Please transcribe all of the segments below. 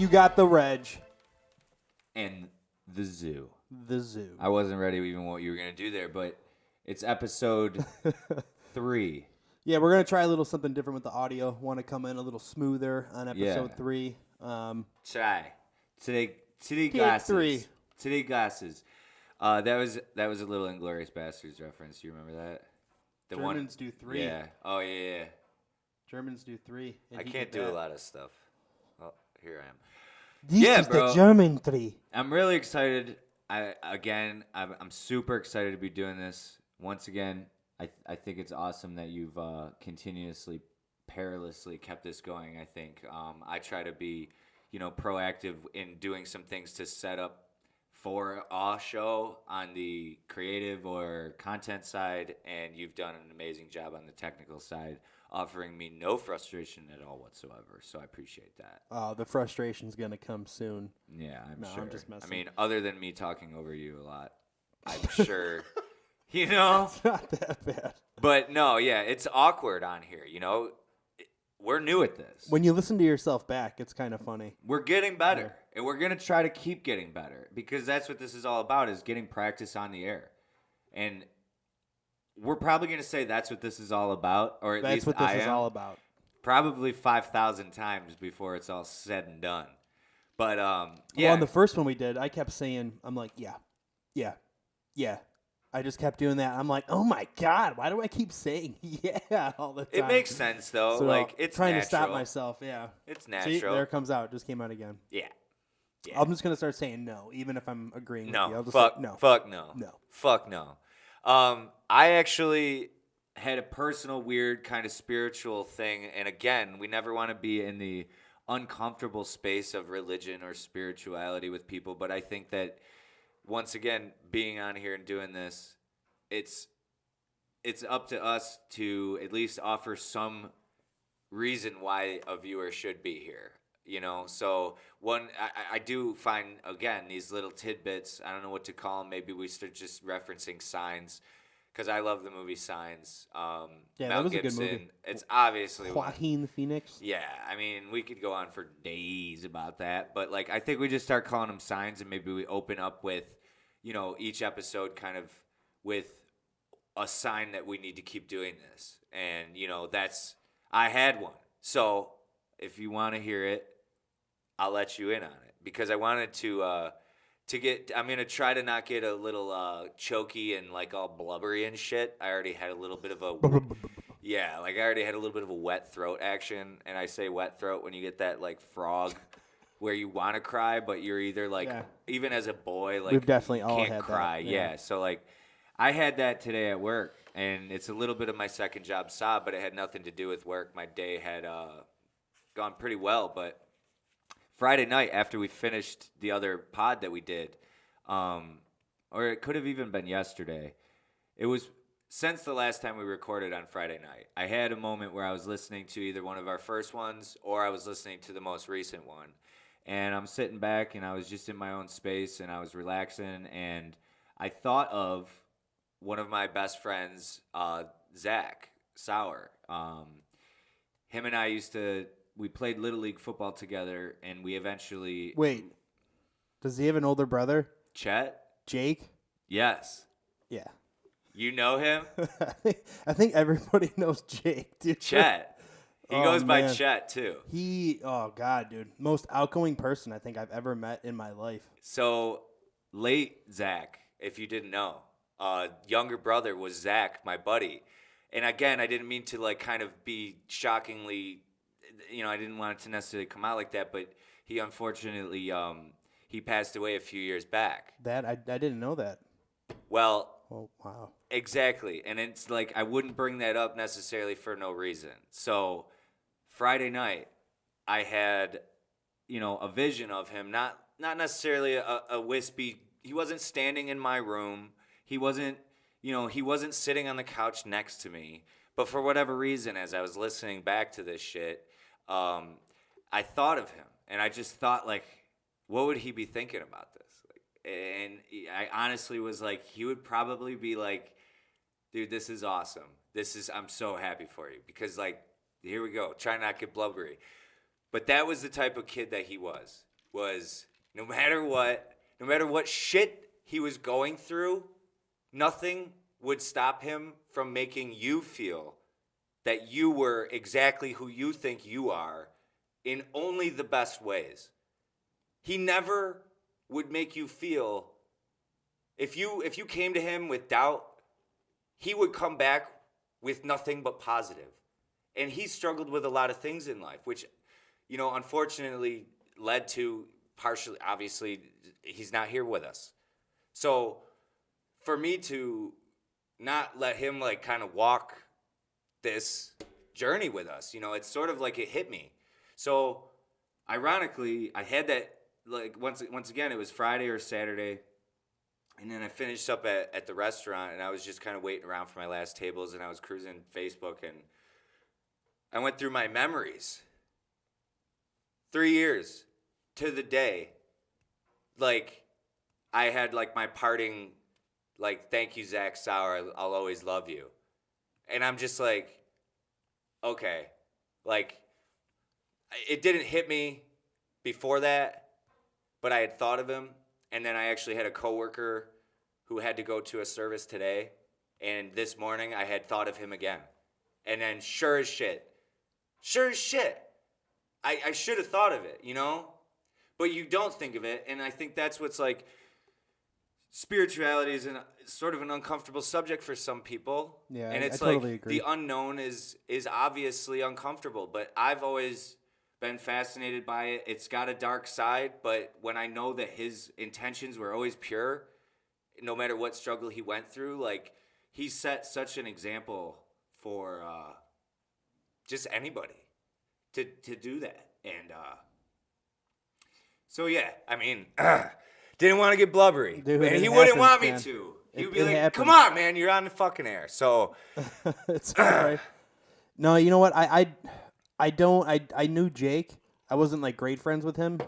You got the Reg. And the zoo. The zoo. I wasn't ready even what you were going to do there, but it's episode 3. Yeah, we're going to try a little something different with the audio. Want to come in a little smoother on episode 3. Try. Today Take glasses. 3. Today glasses. That was a little Inglourious Basterds reference. You remember that? The Germans do 3. Yeah. Oh, yeah. Germans do 3. I can't do a lot of stuff. Oh, here I am. This is bro. the German 3. I'm really excited. I'm super excited to be doing this. Once again, I think it's awesome that you've continuously, perilously kept this going. I think I try to be, proactive in doing some things to set up for a show on the creative or content side, and you've done an amazing job on the technical side, offering me no frustration at all whatsoever. So I appreciate that. The frustration's going to come soon. Yeah, I'm sure. I'm just messing. I mean, other than me talking over you a lot, I'm sure, It's not that bad. But no, yeah, it's awkward on here, We're new at this. When you listen to yourself back, it's kind of funny. We're getting better, and we're going to try to keep getting better, because that's what this is all about, is getting practice on the air. And we're probably going to say that's what this is all about, or at least That's what I this is am. all about. Probably 5,000 times before it's all said and done. But, yeah. Well, on the first one we did, I kept saying, I'm like, yeah. I just kept doing that. I'm like, oh my God, why do I keep saying yeah all the time? It makes sense, though. So It's trying natural. to stop myself, yeah. It's natural. See, there it comes out. It just came out again. Yeah. I'm just going to start saying no, even if I'm agreeing with you. I'll No, just fuck, say, no. fuck no. No. Fuck no. I actually had a personal, weird, kind of spiritual thing. And again, we never want to be in the uncomfortable space of religion or spirituality with people. But I think that, once again, being on here and doing this, it's up to us to at least offer some reason why a viewer should be here. So I do find, again, these little tidbits, I don't know what to call them. Maybe we start just referencing Signs, because I love the movie Signs. Yeah, Mel that was Gibson, a good movie. it's obviously Joaquin Phoenix. Yeah, I mean, we could go on for days about that, but I think we just start calling them Signs, and maybe we open up with, each episode kind of with a sign that we need to keep doing this. And, I had one. So if you want to hear it, I'll let you in on it, because I wanted to get, I'm going to try to not get a little choky and all blubbery and shit. I already had a little bit of a, I already had a little bit of a wet throat action. And I say wet throat when you get that frog where you want to cry, but you're either even as a boy, we've definitely all can't had cry. that. Yeah. So I had that today at work, and it's a little bit of my second job sob, but it had nothing to do with work. My day had gone pretty well, but Friday night after we finished the other pod that we did, or it could have even been yesterday, it was since the last time we recorded on Friday night, I had a moment where I was listening to either one of our first ones or I was listening to the most recent one. And I'm sitting back, and I was just in my own space, and I was relaxing, and I thought of one of my best friends, Zach Sauer. Him and I we played Little League football together, and we eventually... Wait, does he have an older brother? Chet? Jake? Yes. Yeah. You know him? I think everybody knows Jake, dude. Chet. He goes by Chet, too. Oh, God, dude. Most outgoing person I think I've ever met in my life. So, late Zach, if you didn't know, younger brother was Zach, my buddy. And again, I didn't mean to kind of be shockingly, I didn't want it to necessarily come out like that, but he unfortunately, he passed away a few years back. That I didn't know that. Well, oh, wow. Exactly. And it's I wouldn't bring that up necessarily for no reason. So Friday night, I had, a vision of him, not necessarily a wispy, he wasn't standing in my room. He wasn't, he wasn't sitting on the couch next to me. But for whatever reason, as I was listening back to this shit, I thought of him. And I just thought, what would he be thinking about this? And I honestly was he would probably be dude, this is awesome. I'm so happy for you. Because, here we go. Try not to get blubbery. But that was the type of kid that he was. was no matter what shit he was going through, nothing would stop him from making you feel that you were exactly who you think you are in only the best ways. He never would make you feel, if you came to him with doubt, he would come back with nothing but positive. And he struggled with a lot of things in life, which, unfortunately led to partially, obviously, he's not here with us. So for me to not let him kind of walk this journey with us, it's sort of like it hit me. So ironically, I had that, once again, it was Friday or Saturday. And then I finished up at the restaurant, and I was just kind of waiting around for my last tables, and I was cruising Facebook, and I went through my memories. 3 years to the day, I had my parting, thank you, Zach Sauer, I'll always love you. And I'm just okay. It didn't hit me before that, but I had thought of him. And then I actually had a coworker who had to go to a service today. And this morning I had thought of him again. And then sure as shit, I should have thought of it, But you don't think of it. And I think that's what's spirituality is sort of an uncomfortable subject for some people. Yeah, and it's I totally agree. The unknown is obviously uncomfortable. But I've always been fascinated by it. It's got a dark side, but when I know that his intentions were always pure, no matter what struggle he went through, he set such an example for just anybody to do that. And so yeah, I mean, didn't want to get blubbery, Dude, and he it wouldn't happens, want me man. to. He It- would be it like, happens. "Come on, man, you're on the fucking air." So It's all right. No, you know what? I knew Jake. I wasn't great friends with him.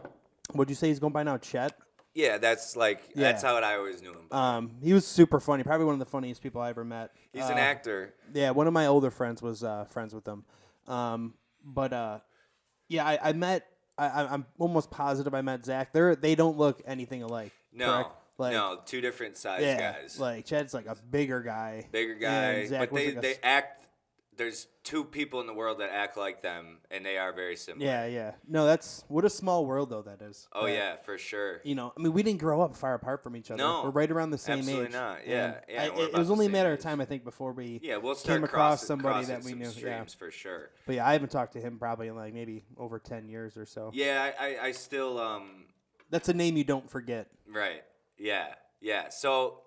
What'd you say he's going by now? Chet? yeah, that's that's how I always knew him. He was super funny. Probably one of the funniest people I ever met. He's an actor. Yeah, one of my older friends was friends with him. Yeah, I met. I'm almost positive I met Zach. They don't look anything alike. No, correct? no, two different size Yeah, guys. Chad's a bigger guy. Bigger Zach but was they act. There's two people in the world that act like them, and they are very similar. Yeah. No, what a small world though that is. Oh yeah, for sure. I mean, we didn't grow up far apart from each other. No, we're right around the same absolutely age. not. Yeah, And yeah, we're it about was the only a same matter of age. time, I think, before we We'll start came across crossing somebody that we some knew. Yeah, streams for sure. but yeah, I haven't talked to him probably in maybe over 10 years or so. Yeah, I still That's a name you don't forget. right. Yeah. So,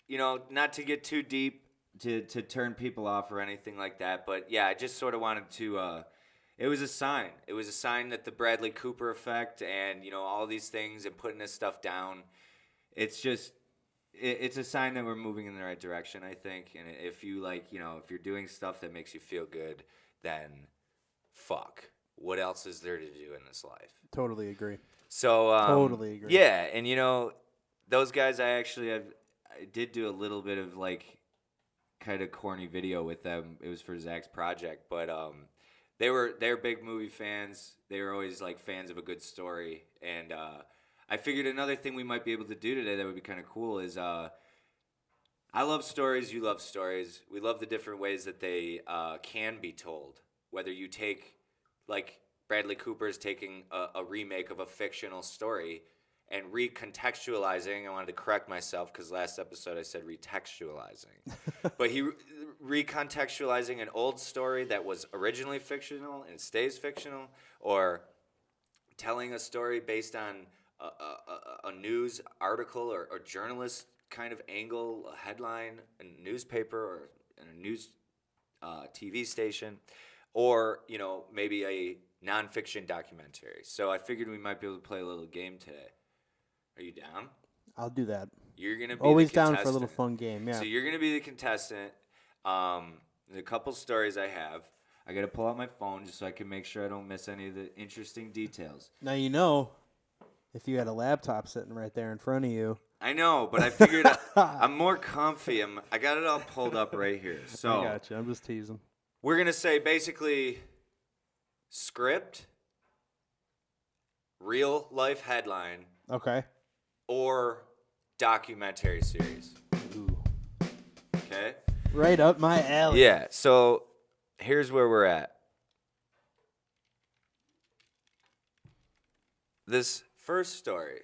not to get too deep to turn people off or anything like that, but yeah, I just sort of wanted to it was a sign. It was a sign that the Bradley Cooper effect and, all these things and putting this stuff down, it's just it's a sign that we're moving in the right direction, I think. And if you if you're doing stuff that makes you feel good, then fuck. What else is there to do in this life? Totally agree. So Totally agree. Yeah, and those guys, I did do a little bit of kind of corny video with them. It was for Zach's project, but they're big movie fans. They were always fans of a good story, and I figured another thing we might be able to do today that would be kind of cool is I love stories. You love stories. We love the different ways that they can be told. Whether you take Bradley Cooper's taking a remake of a fictional story and recontextualizing. I wanted to correct myself because last episode I said retextualizing. But he recontextualizing an old story that was originally fictional and stays fictional, or telling a story based on a news article or journalist kind of angle, a headline, a newspaper or a news TV station, or maybe a nonfiction documentary. So I figured we might be able to play a little game today. Are you down? I'll do that. You're gonna be Always the down contestant. for a little fun game. Yeah. So you're gonna be the contestant. There's a couple stories I have. I gotta pull out my phone just so I can make sure I don't miss any of the interesting details. Now if you had a laptop sitting right there in front of you. I know, but I figured I'm more comfy. I got it all pulled up right here. So I got you. I'm just teasing. we're gonna say basically script, real life headline, Okay. or documentary series. Ooh. Okay? Right up my alley. Yeah, so here's where we're at. This first story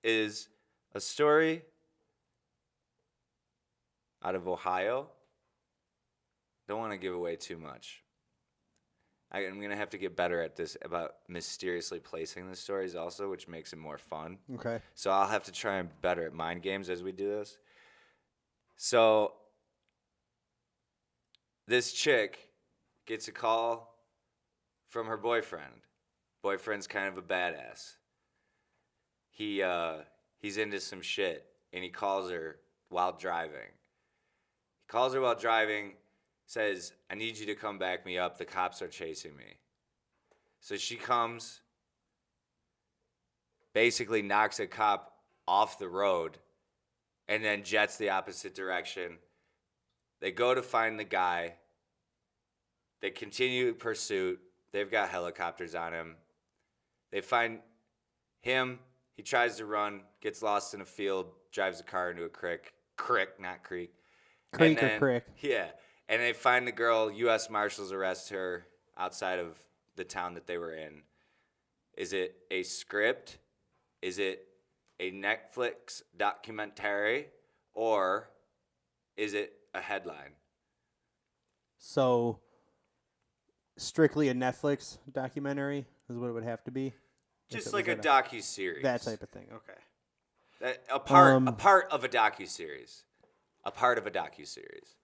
is a story out of Ohio. Don't want to give away too much. I'm going to have to get better at this about mysteriously placing the stories also, which makes it more fun. Okay. So I'll have to try and be better at mind games as we do this. So this chick gets a call from her boyfriend. Boyfriend's kind of a badass. He's into some shit, and he calls her while driving. Says, I need you to come back me up. The cops are chasing me. So she comes, basically knocks a cop off the road, and then jets the opposite direction. They go to find the guy. They continue pursuit. They've got helicopters on him. They find him. He tries to run, gets lost in a field, drives a car into a creek. Not creek. Creek or crick. Yeah. And they find the girl. U.S. Marshals arrest her outside of the town that they were in. Is it a script? Is it a Netflix documentary? Or is it a headline? So, strictly a Netflix documentary is what it would have to be? Just like a docuseries. That type of thing. Okay. A part of a docuseries. A part of a docuseries.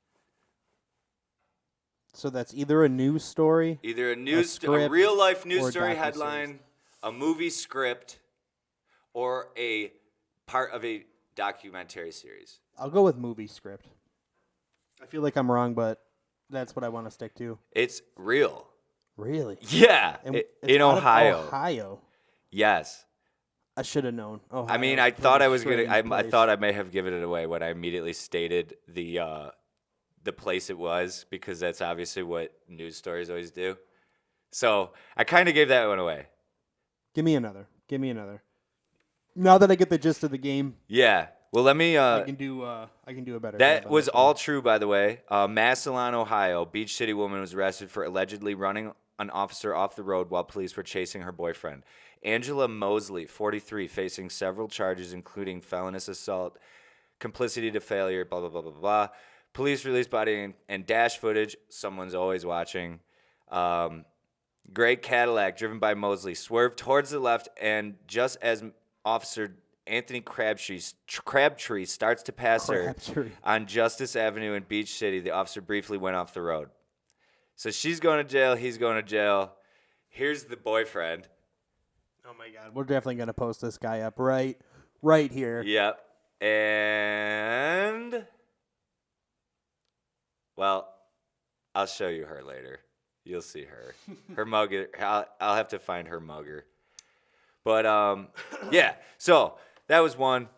So that's either a news story, Either a script, real life news or a story docuseries. headline, a movie script, or a part of a documentary series. I'll go with movie script. I feel like I'm wrong, but that's what I want to stick to. It's real. Really? Yeah, And it's in out of Ohio. Ohio. Yes. I should have known. Ohio. I mean, I thought I was gonna. I thought I may have given it away when I immediately stated the place it was, because that's obviously what news stories always do. So I kind of gave that one away. Give me another. Now that I get the gist of the game, Yeah. Well, let me. I can do a better. job That on was this all one. true, by the way. Massillon, Ohio. Beach City woman was arrested for allegedly running an officer off the road while police were chasing her boyfriend. Angela Mosley, 43, facing several charges, including felonious assault, complicity to failure, blah, blah, blah, blah, blah. Police released body and dash footage. Someone's always watching. Gray Cadillac, driven by Mosley, swerved towards the left, and just as Officer Anthony Crabtree starts to pass Crabtree. her on Justice Avenue in Beach City, the officer briefly went off the road. So she's going to jail. He's going to jail. Here's the boyfriend. Oh my God, we're definitely gonna post this guy up right here. Yep. And, well, I'll show you her later. You'll see her. Her mugger. I'll have to find her mugger. But, yeah. So that was one.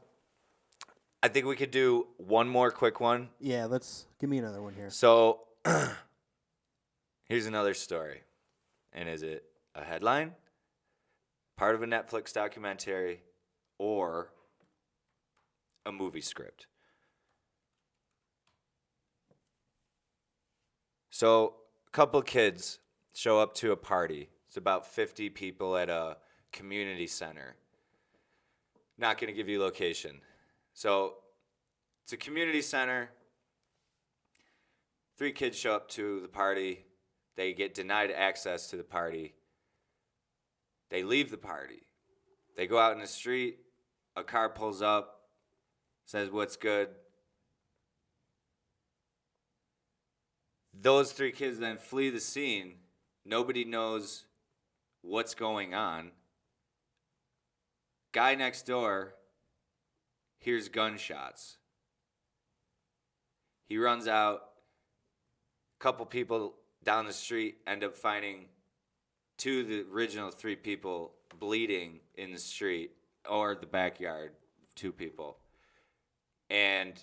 I think we could do one more quick one. Yeah, give me another one here. So here's another story. And is it a headline, part of a Netflix documentary, or a movie script? So a couple kids show up to a party. It's about 50 people at a community center. Not going to give you location. So it's a community center. 3 kids show up to the party. They get denied access to the party. They leave the party. They go out in the street. A car pulls up, says, "What's good?" Those 3 kids then flee the scene. Nobody knows what's going on. Guy next door hears gunshots. He runs out. A couple people down the street end up finding 2 of the original 3 people bleeding in the street or the backyard, 2 people. And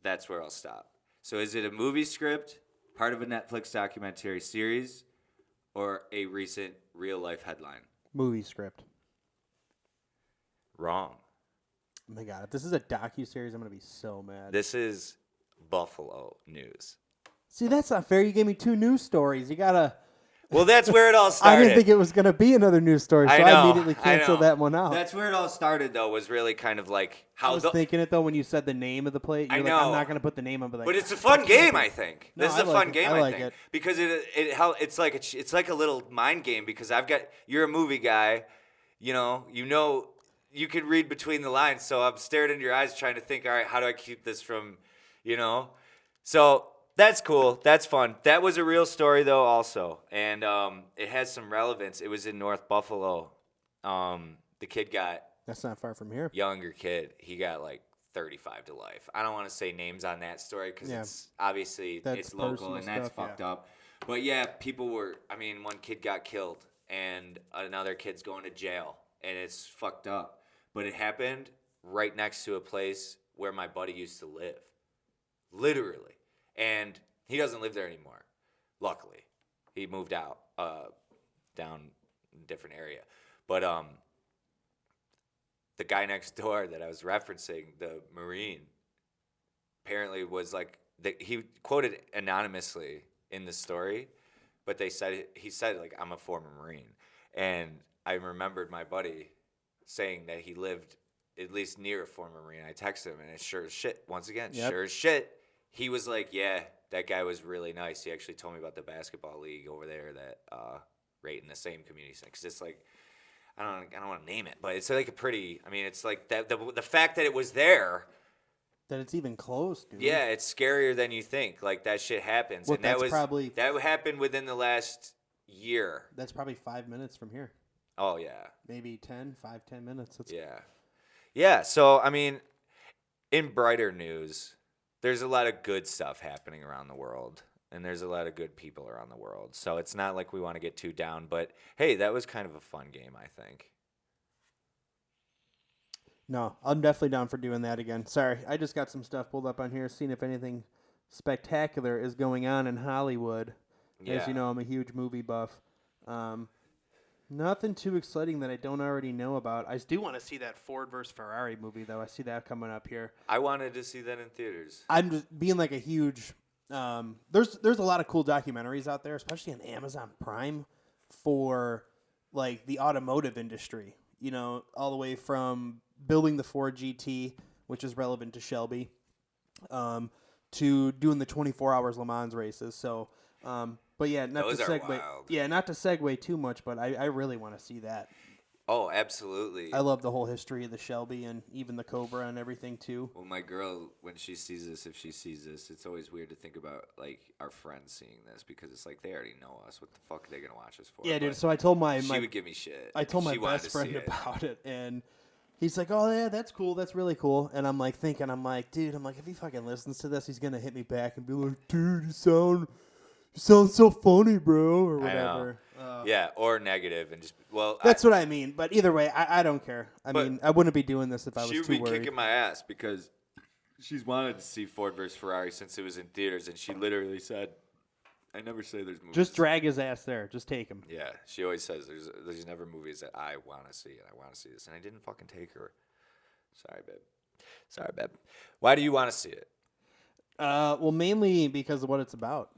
that's where I'll stop. So is it a movie script, part of a Netflix documentary series, or a recent real-life headline? Movie script. Wrong. Oh my god, if this is a docuseries, I'm gonna be so mad. This is Buffalo news. See, that's not fair. You gave me 2 news stories. You gotta. Well, that's where it all I started. didn't think it was gonna be another news story, so I immediately canceled that one out. That's where it all started, though, was really kind of like how I was thinking it though when you said the name of the plate. You're I like, know. I'm not gonna put the name of it. Like, but it's a fun game, I think. No, This is I a like fun it. game, I I like think, it. because it's like a little mind game. Because you're a movie guy, you know, you can read between the lines. So I'm staring into your eyes, trying to think, all right, how do I keep this from, so. That's cool. That's fun. That was a real story, though, also. And it has some relevance. It was in North Buffalo. The kid got... That's not far from here. Younger kid. He got, 35 to life. I don't want to say names on that story because it's obviously it's local and that's fucked up. But, yeah, one kid got killed and another kid's going to jail. And it's fucked up. But it happened right next to a place where my buddy used to live. Literally. And he doesn't live there anymore, luckily. He moved out down a different area. But the guy next door that I was referencing, the Marine, apparently was he quoted anonymously in the story, but he said, I'm a former Marine. And I remembered my buddy saying that he lived at least near a former Marine. I texted him, and it's sure as shit. Once again, sure as shit. He was like, yeah, that guy was really nice. He actually told me about the basketball league over there that right in the same community. Because it's like, I don't want to name it, but it's like a pretty, it's like that the fact that it was there. That it's even close, dude. Yeah, it's scarier than you think. Like, that shit happens. Well, and that happened within the last year. That's probably 5 minutes from here. Oh, yeah. Maybe 10 minutes. Yeah. Yeah, so, in brighter news... There's a lot of good stuff happening around the world, and there's a lot of good people around the world. So it's not like we want to get too down, but hey, that was kind of a fun game, I think. No, I'm definitely down for doing that again. Sorry, I just got some stuff pulled up on here, seeing if anything spectacular is going on in Hollywood. Yeah. As you know, I'm a huge movie buff. Nothing too exciting that I don't already know about. I do want to see that Ford versus Ferrari movie, though. I see that coming up here. I wanted to see that in theaters. I'm just being like a huge... there's a lot of cool documentaries out there, especially on Amazon Prime, for like the automotive industry. All the way from building the Ford GT, which is relevant to Shelby, to doing the 24 hours Le Mans races. So... but yeah, not to segue. Wild. Yeah, not to segue too much, but I really want to see that. Oh, absolutely. I love the whole history of the Shelby and even the Cobra and everything too. Well, my girl, when she sees this, if she sees this, it's always weird to think about our friends seeing this because it's like they already know us. What the fuck are they gonna watch us for? Yeah, dude. So I told she would give me shit. I told my best friend about it, and he's like, "Oh yeah, that's cool. That's really cool." And I'm like thinking, dude, if he fucking listens to this, he's gonna hit me back and be like, "Dude, you sound so funny, bro," or whatever. Yeah, or negative, and just that's what I mean. But either way, I don't care. I wouldn't be doing this if I was too worried. She would be kicking my ass because she's wanted to see Ford versus Ferrari since it was in theaters, and she literally said, "I never say there's movies." Just drag his ass there. Just take him. Yeah, she always says there's never movies that I want to see, and I want to see this, and I didn't fucking take her. Sorry, babe. Why do you want to see it? Well, mainly because of what it's about.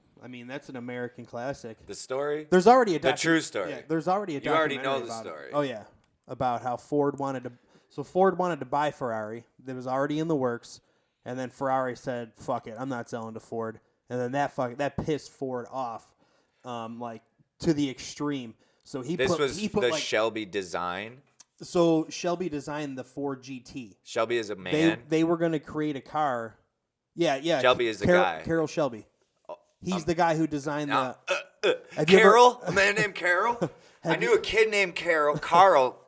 That's an American classic. The story? There's already a the true story. Yeah, there's already a You already documentary know the about story. it. Oh yeah, about how Ford wanted to buy Ferrari. That was already in the works, and then Ferrari said, "Fuck it, I'm not selling to Ford." And then that pissed Ford off, to the extreme. So he put the Shelby design. So Shelby designed the Ford GT. Shelby is a man. They were going to create a car. Yeah. Shelby is the guy. Carroll Shelby. He's the guy who designed the... Carol? A man named Carol? I knew a kid named Carol. Carl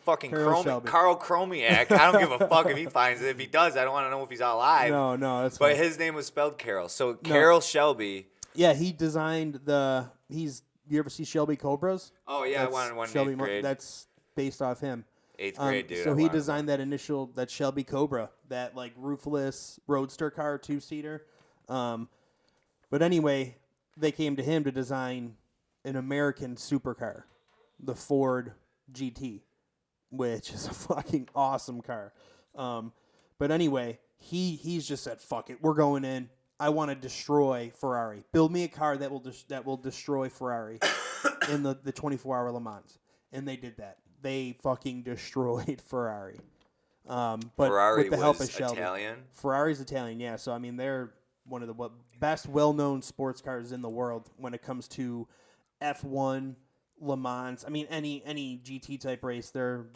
fucking Carl Chromiak. I don't give a fuck if he finds it. If he does, I don't want to know if he's alive. No, that's But fine. his name was spelled Carol. So Carol Shelby. Yeah, he designed you ever see Shelby Cobras? Oh, yeah, I wanted one in 8th grade. That's based off him. 8th grade, dude. So he designed that Shelby Cobra, that roofless roadster car, 2-seater. But anyway, they came to him to design an American supercar, the Ford GT, which is a fucking awesome car. But anyway, he's just said, "Fuck it, we're going in. I want to destroy Ferrari. Build me a car that will destroy Ferrari in the 24-hour Le Mans." And they did that. They fucking destroyed Ferrari. But Ferrari with the help of was Shelby. Italian? Ferrari's Italian, yeah. So I mean, they're one of the best well-known sports cars in the world when it comes to F1, Le Mans. I mean, any GT type race, they're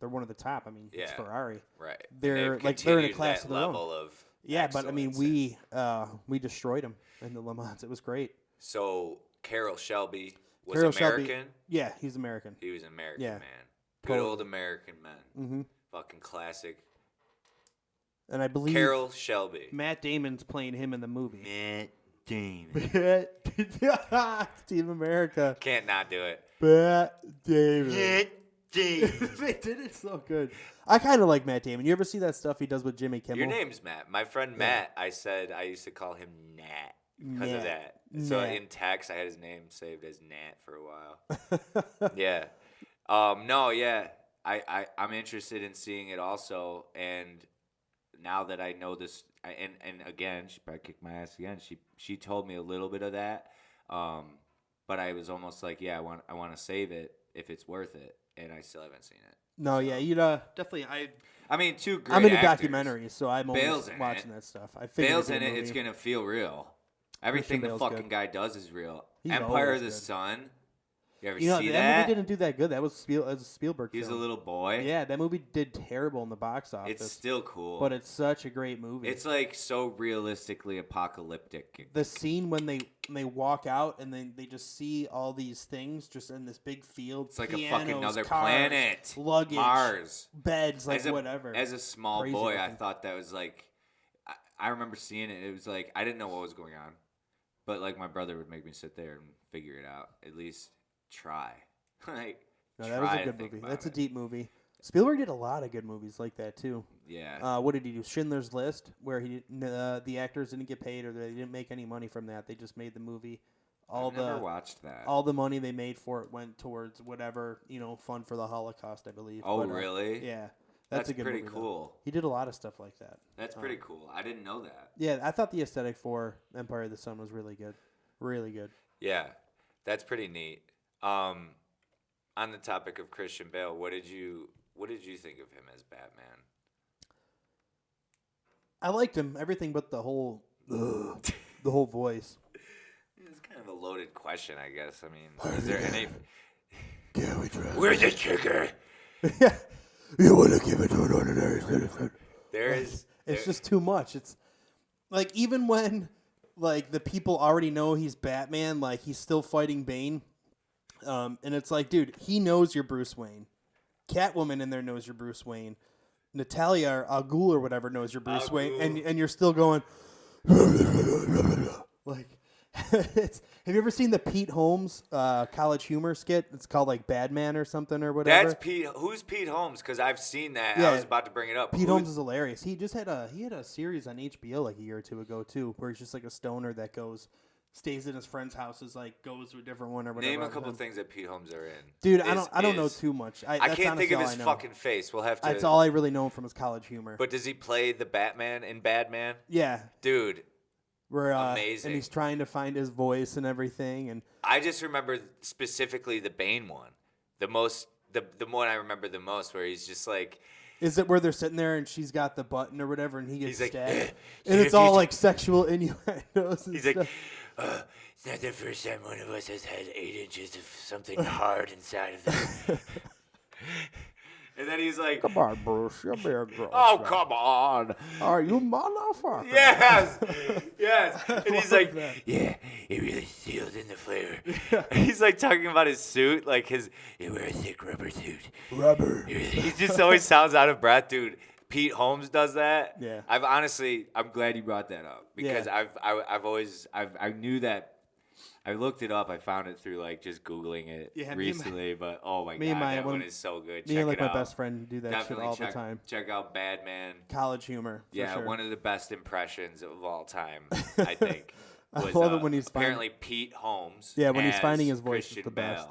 one of the top. I mean, it's Ferrari. Right. They're They've they're in a continued class that of their own. level of Yeah, but I mean, excellence. we destroyed them in the Le Mans. It was great. So Carroll Shelby was Carroll American. Shelby, yeah, he's American. He was an American Yeah. man. Good Totally. old American man. Mm-hmm. Fucking classic. And I believe Carroll Shelby. Matt Damon's playing him in the movie. Matt Damon. Team America. Can't not do it. Matt Damon. Matt Damon. They did it so good. I kind of like Matt Damon. You ever see that stuff he does with Jimmy Kimmel? Your name's Matt. My friend Matt, I said I used to call him Nat because of that. So Nat. in text, I had his name saved as Nat for a while. Yeah. No, yeah. I'm interested in seeing it also. And now that I know this, and again, she probably kicked my ass again. She told me a little bit of that. But I was almost like, yeah, I want to save it if it's worth it. And I still haven't seen it. No, yeah, you definitely. I mean, two great I'm into actors. documentaries, so I'm always Bale's in watching it. that stuff. I figured Bale's it'd be in a it. It's movie. gonna feel real. Everything the Bale's fucking good. guy does is real. He's Empire always of the good. Sun. You ever You know, see that that? movie didn't do that good. That was a Spielberg He was a film. little boy. Yeah, that movie did terrible in the box office. It's still cool. but it's such a great movie. It's like so realistically apocalyptic. The scene when they walk out and then they just see all these things just in this big field. It's like pianos, a fucking another cars, planet. luggage, Mars. beds, like As a, whatever. As a small Crazy boy, I looking. thought that was like. I remember seeing it. It was like I didn't know what was going on, but like my brother would make me sit there and figure it out. At least try. Like No, that was try a to good think movie. about That's a it. deep movie. Spielberg did a lot of good movies like that too. Yeah. What did he do? Schindler's List, where the actors didn't get paid or they didn't make any money from that. They just made the movie. I've never watched that. All the money they made for it went towards whatever fund for the Holocaust, I believe. Oh, But, really? Yeah, that's a good pretty movie, cool. though. He did a lot of stuff like that. That's pretty cool. I didn't know that. Yeah, I thought the aesthetic for Empire of the Sun was really good, really good. Yeah, that's pretty neat. On the topic of Christian Bale, what did you think of him as Batman? I liked him. Everything but the whole voice. It's kind of a loaded question, I guess. I mean, is there any? Yeah, we try. Where's the trigger? Yeah, you want to give it to an ordinary citizen. There is. It's just too much. It's like even when like the people already know he's Batman, like he's still fighting Bane. And it's like, dude, he knows you're Bruce Wayne. Catwoman in there knows you're Bruce Wayne. Natalia or Al Ghul or whatever knows you're Bruce Al Wayne, Ghul. and you're still going like. Have you ever seen the Pete Holmes College Humor skit? It's called like Badman or something or whatever. That's Pete. Who's Pete Holmes? Because I've seen that. Yeah. I was about to bring it up. Pete Holmes is hilarious. He just had a series on HBO like a year or two ago too, where he's just like a stoner that stays in his friend's houses, like goes to a different one or whatever. Name a couple things that Pete Holmes are in. Dude, I don't know too much. I that's can't think honestly of all his I know. fucking face. We'll have to. That's all I really know him from his College Humor. But does he play the Batman in Badman? Yeah, Dude, where amazing. and he's trying to find his voice and everything. And I just remember specifically the Bane one. The one I remember the most, where he's just like, is it where they're sitting there and she's got the button or whatever, and he gets He's like, stabbed, and it's all like sexual innuendos. And he's like, stuff. it's not the first time one of us has had 8 inches of something hard inside of them. And then he's like, Come on, Bruce, you're being gross. oh, come on. Are you motherfucker? Yes. Yes. And he's like, that. yeah, it really sealed in the flavor. He's like talking about his suit, like you wear a thick rubber suit. Rubber. He just always sounds out of breath, dude. Pete Holmes does that. Yeah. I'm glad you brought that up because Yeah. I knew that. I looked it up. I found it through like just Googling it Yeah, recently, but oh my me god, and my that one one- is so good. Me Check and like it my out. best friend do that Definitely shit all check, the time. Check out Badman. College Humor. For Yeah, sure. one of the best impressions of all time, I think. I was love it when he's apparently Pete Holmes. Yeah, when he's as finding his voice, it's Christian the best.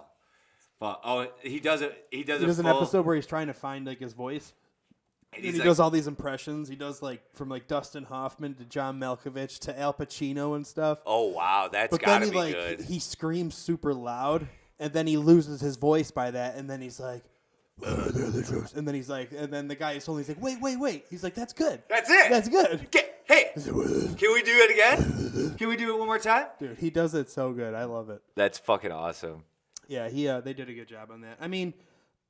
Bale. Oh, he does it. There's an episode where he's trying to find like his voice. And he does all these impressions. He does like from like Dustin Hoffman to John Malkovich to Al Pacino and stuff. Oh wow, that's But gotta then be good. he screams super loud, and then he loses his voice by that, and then he's like, and then he's like, and then the guy is holding, he's like, wait. He's like, that's good. That's it. That's good. Hey, can we do it again? Can we do it one more time? Dude, he does it so good. I love it. That's fucking awesome. Yeah, they did a good job on that. I mean,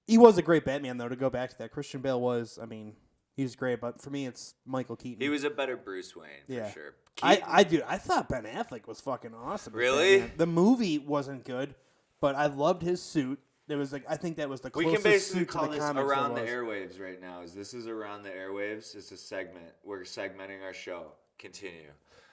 he was a great Batman, though, to go back to that. Christian Bale was, I mean, he was great, but for me, it's Michael Keaton. He was a better Bruce Wayne, for sure. I thought Ben Affleck was fucking awesome. Really? The movie wasn't good, but I loved his suit. There was like, I think that was the closest We can basically suit to call the this comics Around the there was. Airwaves right now. This is Around the Airwaves. It's a segment. We're segmenting our show. Continue.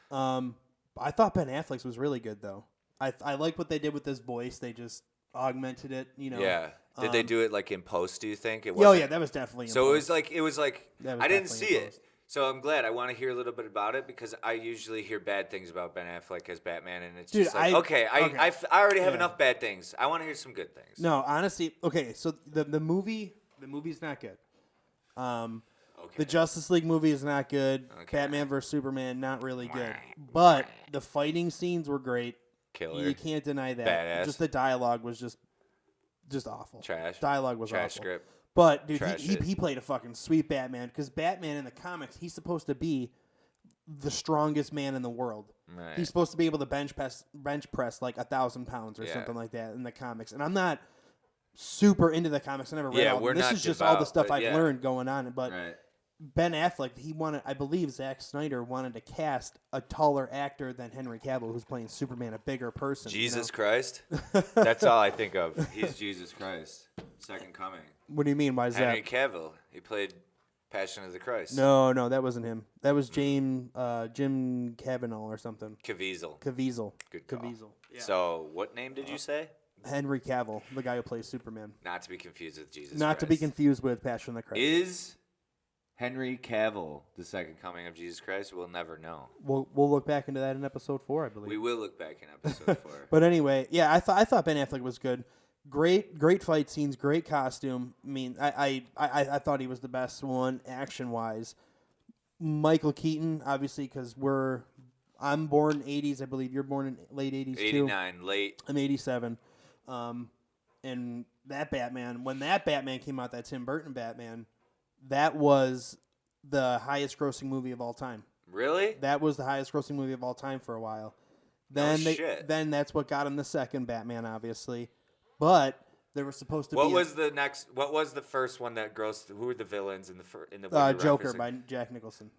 I thought Ben Affleck's was really good, though. I like what they did with his voice. They just augmented it, you know. Yeah. Did they do it like in post, do you think? Oh, yeah, that was definitely in So post. it was like That was I didn't definitely see in it. post. So I'm glad. I want to hear a little bit about it because I usually hear bad things about Ben Affleck as Batman, and it's Dude, just like, I already have enough bad things. I want to hear some good things. No, honestly, okay, so the movie's not good. The Justice League movie is not good. Okay. Batman vs Superman, not really good. But the fighting scenes were great. Killer. You can't deny that. Badass. Just the dialogue was just awful. Trash. Dialogue was Trash awful. script. But dude, Trash he shit. played a fucking sweet Batman because Batman in the comics, he's supposed to be the strongest man in the world. Right. He's supposed to be able to bench press like 1,000 pounds or Yeah. something like that in the comics. And I'm not super into the comics. I never read all of we're them. This not is just all the devout, stuff but I've yeah. learned going on. But Right. Ben Affleck, I believe Zack Snyder wanted to cast a taller actor than Henry Cavill, who's playing Superman, a bigger person. Jesus Christ. That's all I think of. He's Jesus Christ. Second coming. What do you mean? Why is Henry that? Cavill. He played Passion of the Christ. No, that wasn't him. That was Jim Cavanaugh or something. Caviezel. Caviezel. Good call. Caviezel. Yeah. So what name did you say? Henry Cavill, the guy who plays Superman. Not to be confused with Jesus Not Christ. to be confused with Passion of the Christ. Is Henry Cavill the second coming of Jesus Christ? We'll never know. We'll look back into that in episode 4, I believe. We will look back in episode 4. But anyway, yeah, I thought Ben Affleck was good. Great fight scenes, great costume. I mean, I thought he was the best one action wise. Michael Keaton, obviously, because I'm born 80s. I believe you're born in late 80s too. 89, late. I'm 87. And that Batman, when that Batman came out, that Tim Burton Batman, that was the highest grossing movie of all time. Really? That was the highest grossing movie of all time for a while. Shit. Then that's what got him the second Batman, obviously. But there was supposed to What be was the first one that grossed? Who were the villains in the Joker by Jack Nicholson.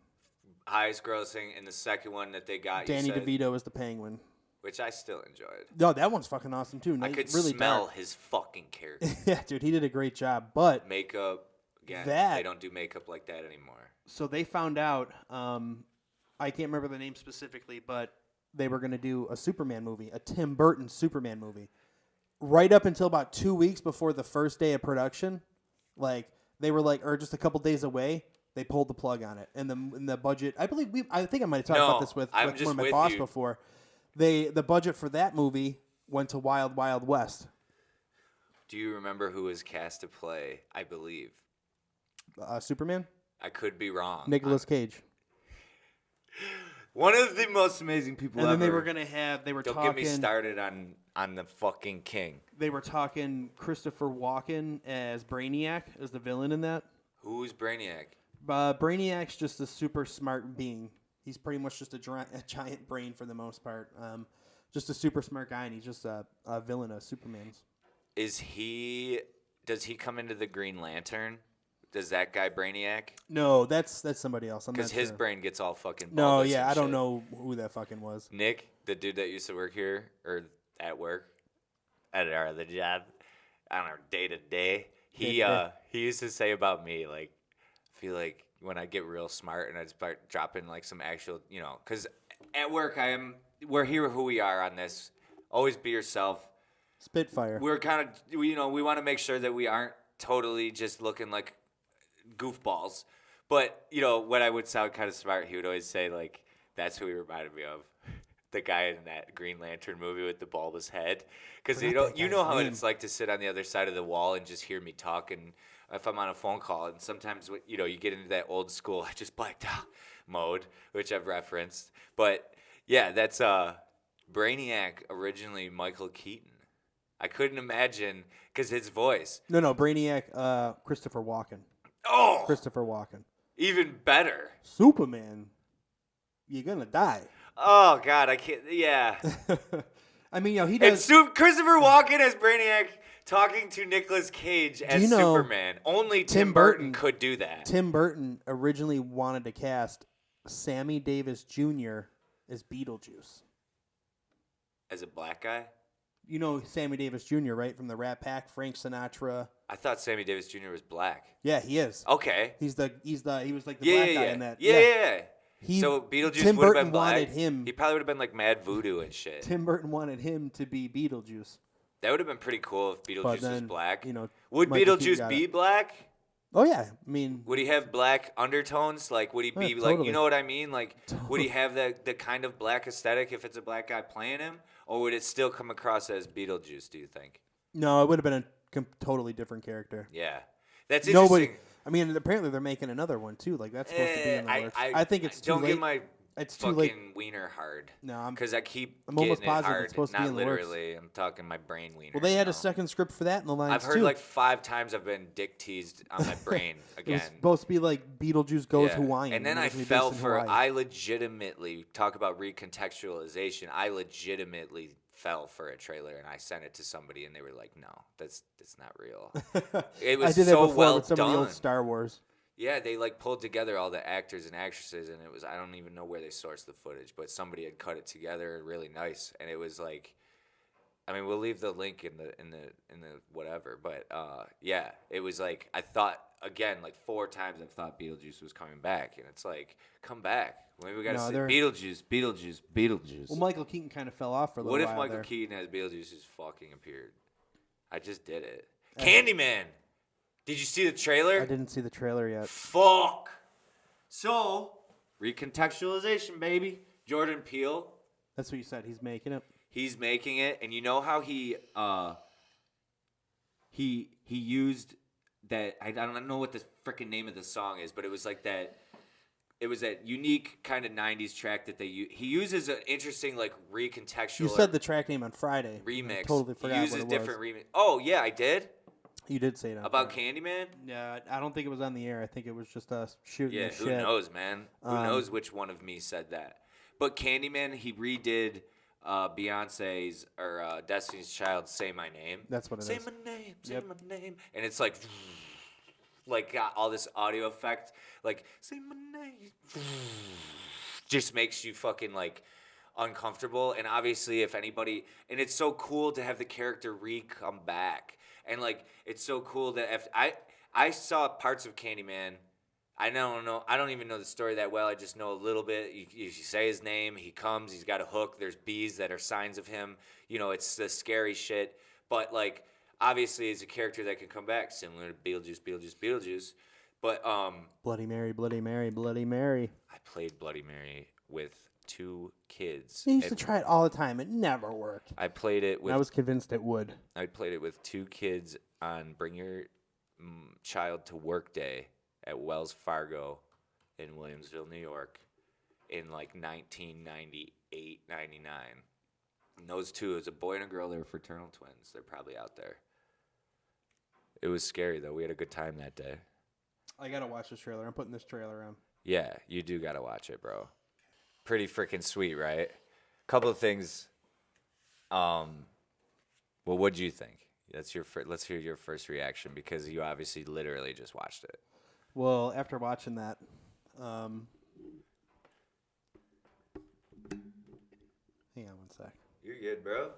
highest grossing, and the second one that they got, Danny you said, DeVito is the Penguin. which I still enjoyed. No, that one's fucking awesome too. I could really smell dark. his fucking character. Yeah, dude, he did a great job. But Makeup, again, That- they don't do makeup like that anymore. so they found out. I can't remember the name specifically, but they were going to do a Superman movie, a Tim Burton Superman movie. Right up until about 2 weeks before the first day of production, like they were like, or just a couple days away, they pulled the plug on it. And the budget, I think I might have talked about this with I'm one just of my with boss you. before. The budget for that movie went to Wild Wild West. Do you remember who was cast to play? I believe Superman, I could be wrong. Nicolas Cage. One of the most amazing people And ever. then they were gonna have. They were Don't talking. get me started on the fucking king. They were talking Christopher Walken as Brainiac, as the villain in that. Who's Brainiac? Brainiac's just a super smart being. He's pretty much just a giant brain for the most part. Just a super smart guy, and he's just a villain of Superman's. Does he come into the Green Lantern? Does that guy Brainiac? No, that's somebody else. I'm not Because his sure. brain gets all fucking No, bulbous yeah, and I don't shit. know who that fucking was. Nick, the dude that used to work here or at work, at our other job, on our day to day, he used to say about me, like, I feel like when I get real smart and I start dropping like some actual, because at work we're here who we are on this. Always be yourself. Spitfire. We're kind of, we want to make sure that we aren't totally just looking like goofballs. But, when I would sound kind of smart, he would always say, like, that's who he reminded me of. the guy in that Green Lantern movie with the bulbous head, because Forgot that you know guy's how name. it's like to sit on the other side of the wall and just hear me talk, and if I'm on a phone call, and sometimes you get into that old school I just blacked out mode, which I've referenced, but yeah, that's Brainiac originally Michael Keaton. I couldn't imagine because his voice. No, Brainiac, Christopher Walken. Oh, Christopher Walken. even better. Superman, you're gonna die. Oh God, I can't. Yeah. I mean, he And does. Christopher Walken as Brainiac talking to Nicolas Cage as you know Superman. Only Tim Tim Burton Burton could do that. Tim Burton originally wanted to cast Sammy Davis Jr. as Beetlejuice. As a black guy? You know Sammy Davis Jr., right? From the Rat Pack, Frank Sinatra. I thought Sammy Davis Jr. was black. Yeah, he is. Okay. He was like the black Yeah, guy yeah, in that. yeah. He, So Beetlejuice Tim would have Burton been black. wanted him. He probably would have been like Mad Voodoo and shit. Tim Burton wanted him to be Beetlejuice. That would have been pretty cool if Beetlejuice But was then, black. Michael Would Keaton Beetlejuice got be it. black? Oh yeah, I mean, Would he have black undertones? Like, would he be like, totally. you know what I mean? Like, would he have the kind of black aesthetic if it's a black guy playing him? Or would it still come across as Beetlejuice, do you think? no, it would have been a totally different character. Yeah. That's interesting. Nobody. I mean, apparently they're making another one too. Like that's supposed to be in the works. I think it's too don't late. get my It's too fucking late. wiener hard. No, because I keep I'm getting almost it positive hard. it's supposed to Not be in the works. literally. I'm talking my brain wiener. Well, they had you a know? second script for that in the lines I've heard too. like 5 times I've been dick teased on my brain it again. was supposed to be like Beetlejuice goes Yeah. Hawaiian. And then I originally fell based in for. Hawaii. I legitimately talk about recontextualization. I legitimately fell for a trailer and I sent it to somebody and they were like, "No, that's not real." It was I did so that before well with some of the done. old Star Wars. Yeah, they like pulled together all the actors and actresses, and it was I don't even know where they sourced the footage, but somebody had cut it together really nice, and it was like, I mean, we'll leave the link in the whatever, but yeah, it was like I thought again like 4 times I've thought Beetlejuice was coming back, and it's like come back. Maybe we gotta No, see they're- Beetlejuice. Well, Michael Keaton kind of fell off for a little What if while Michael there. Keaton as Beetlejuice just fucking appeared? I just did it. Candyman. Did you see the trailer? I didn't see the trailer yet. Fuck. So, recontextualization, baby. Jordan Peele, That's what you said. He's making it. he's making it, and you know how he used that. I don't know what the freaking name of the song is, but it was like that. It was that unique kind of '90s track that he uses an interesting like recontextual. You said the track name on Friday. remix. I totally forgot He uses what it different was. remix. Oh yeah, I did. You did say that. About Candyman. Yeah, I don't think it was on the air. I think it was just us shooting Yeah, the who shit. knows, man? Who knows which one of me said that? But Candyman, he redid Beyonce's or Destiny's Child's "Say My Name." That's what it say is. my name, say Yep. my name, and it's like got all this audio effect, like "Say my name," just makes you fucking like uncomfortable. And obviously, if anybody, and it's so cool to have the character come back, and like it's so cool that if I saw parts of Candyman. I don't know. I don't even know the story that well. I just know a little bit. You say his name, he comes. He's got a hook. There's bees that are signs of him. You know, it's the scary shit. But like, obviously, it's a character that can come back, similar to Beetlejuice. But Bloody Mary, Bloody Mary, Bloody Mary. I played Bloody Mary with 2 kids. I used to try it all the time. It never worked. I played it with. I was convinced it would. I played it with 2 kids on Bring Your Child to Work Day at Wells Fargo in Williamsville, New York in like 1998, 99. And those 2, it was a boy and a girl. They were fraternal twins. They're probably out there. It was scary, though. We had a good time that day. I got to watch this trailer. I'm putting this trailer on. Yeah, you do got to watch it, bro. Pretty freaking sweet, right? Couple of things. Well, what'd you think? That's let's hear your first reaction because you obviously literally just watched it. Well, after watching that, hang on one sec. You're good, bro.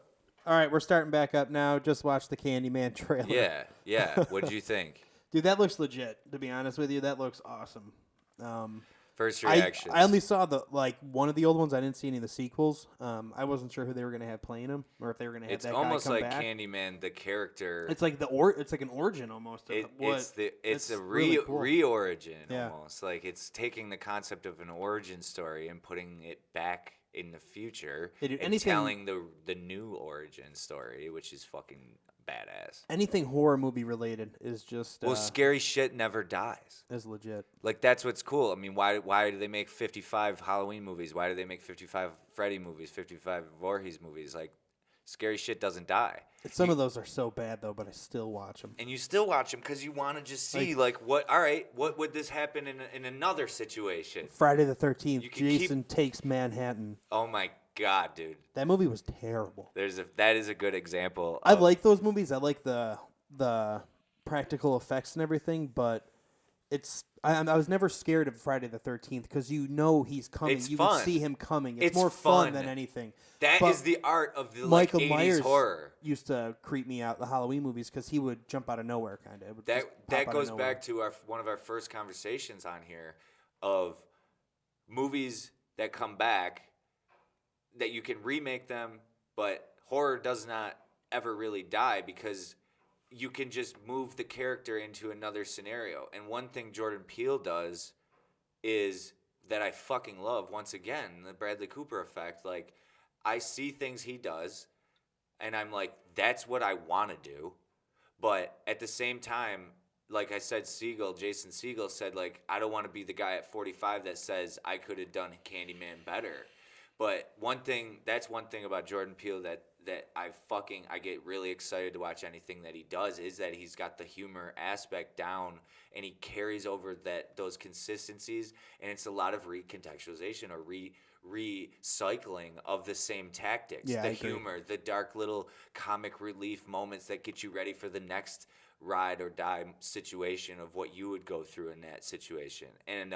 All right, we're starting back up now. Just watched the Candyman trailer. Yeah. What'd you think? Dude, that looks legit. To be honest with you, that looks awesome. First reactions. I only saw one of the old ones. I didn't see any of the sequels. I wasn't sure who they were going to have playing him, or if they were going to have It's that almost guy come like back. Candyman, the character. It's like it's like an origin almost. Of It's a really cool. re-origin Yeah. almost. Like it's taking the concept of an origin story and putting it back in the future Dude, and anything- telling the new origin story, which is fucking badass. Anything horror movie related is just Well, scary shit never dies. is legit. Like, that's what's cool. I mean, why do they make 55 Halloween movies? Why do they make 55 Freddy movies, 55 Voorhees movies? Like, scary shit doesn't die. Some of those are so bad though, but I still watch them. And you still watch them because you want to just see, like, what would this happen in another situation? Friday the 13th, You can keep- Jason Takes Manhattan. Oh, my God, dude. That movie was terrible. That is a good example. I like those movies. I like the practical effects and everything, but I was never scared of Friday the 13th because you know he's coming. It's you fun. can see him coming. It's It's more fun fun. than anything. That But is the art of the Michael 80s Myers horror. used to creep me out, the Halloween movies, because he would jump out of nowhere, kind of. That goes back to one of our first conversations on here of movies that come back that you can remake them, but horror does not ever really die because you can just move the character into another scenario. And one thing Jordan Peele does is that I fucking love, once again, the Bradley Cooper effect. Like, I see things he does, and I'm like, that's what I want to do. But at the same time, like I said, Jason Segel said, like, I don't want to be the guy at 45 that says I could have done Candyman better. But that's one thing about Jordan Peele that I get really excited to watch anything that he does is that he's got the humor aspect down and he carries over those consistencies, and it's a lot of recontextualization or recycling of the same tactics. Yeah, the I agree. humor, the dark little comic relief moments that get you ready for the next ride or die situation of what you would go through in that situation. And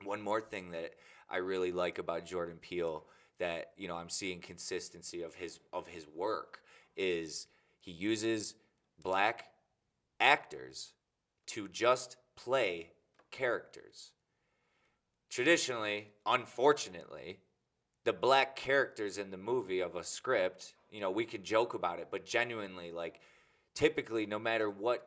one more thing that I really like about Jordan Peele that, you know, I'm seeing consistency of his work is he uses black actors to just play characters. Traditionally, unfortunately, the black characters in the movie of a script, you know, we can joke about it, but genuinely, like, typically, no matter what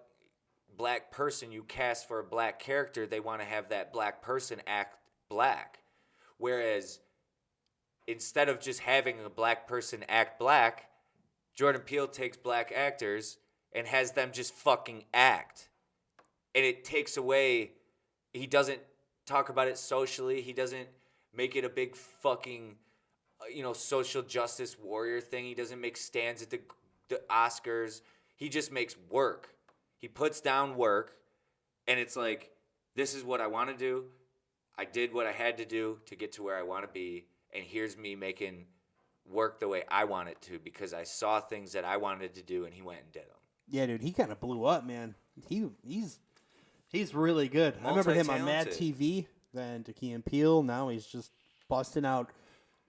black person you cast for a black character, they want to have that black person act black. Whereas instead of just having a black person act black, Jordan Peele takes black actors and has them just fucking act. And it takes away, he doesn't talk about it socially. He doesn't make it a big fucking, social justice warrior thing. He doesn't make stands at the Oscars. He just makes work. He puts down work, and it's like, this is what I want to do. I did what I had to do to get to where I want to be, and here's me making work the way I want it to because I saw things that I wanted to do, and he went and did them. Yeah, dude, he kind of blew up, man. He's really good. I remember him on Mad Multi-talented. TV, then to Key and Peele. Now he's just busting out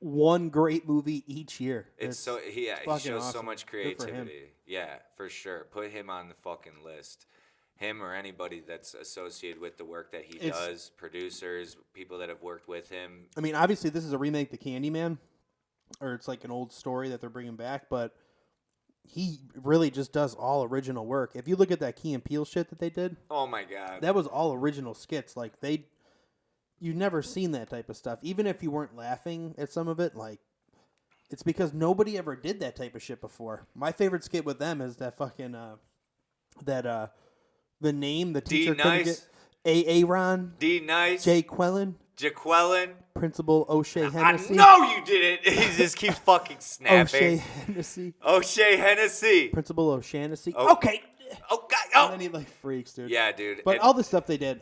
one great movie each year. He fucking shows so awesome. much Good for him. creativity. Yeah, for sure. Put him on the fucking list. Him or anybody that's associated with the work that he does, producers, people that have worked with him. I mean, obviously, this is a remake to Candyman, or it's like an old story that they're bringing back, but he really just does all original work. If you look at that Key and Peele shit that they did, Oh my God. that was all original skits. Like, you've never seen that type of stuff. Even if you weren't laughing at some of it, like, it's because nobody ever did that type of shit before. My favorite skit with them is that fucking, the name the teacher couldn't D-Nice. get. Aaron, D Nice. Jay Quellen, Jaqueline. Principal O'Shea Hennessy. I know you did it. He just keeps fucking O'Shea snapping. Hennessy. O'Shea Hennessy. Principal O'Shaughnessy. Oh. Okay. Oh God. And Oh. then he like freaks, dude. Yeah, dude. But And all the stuff they did,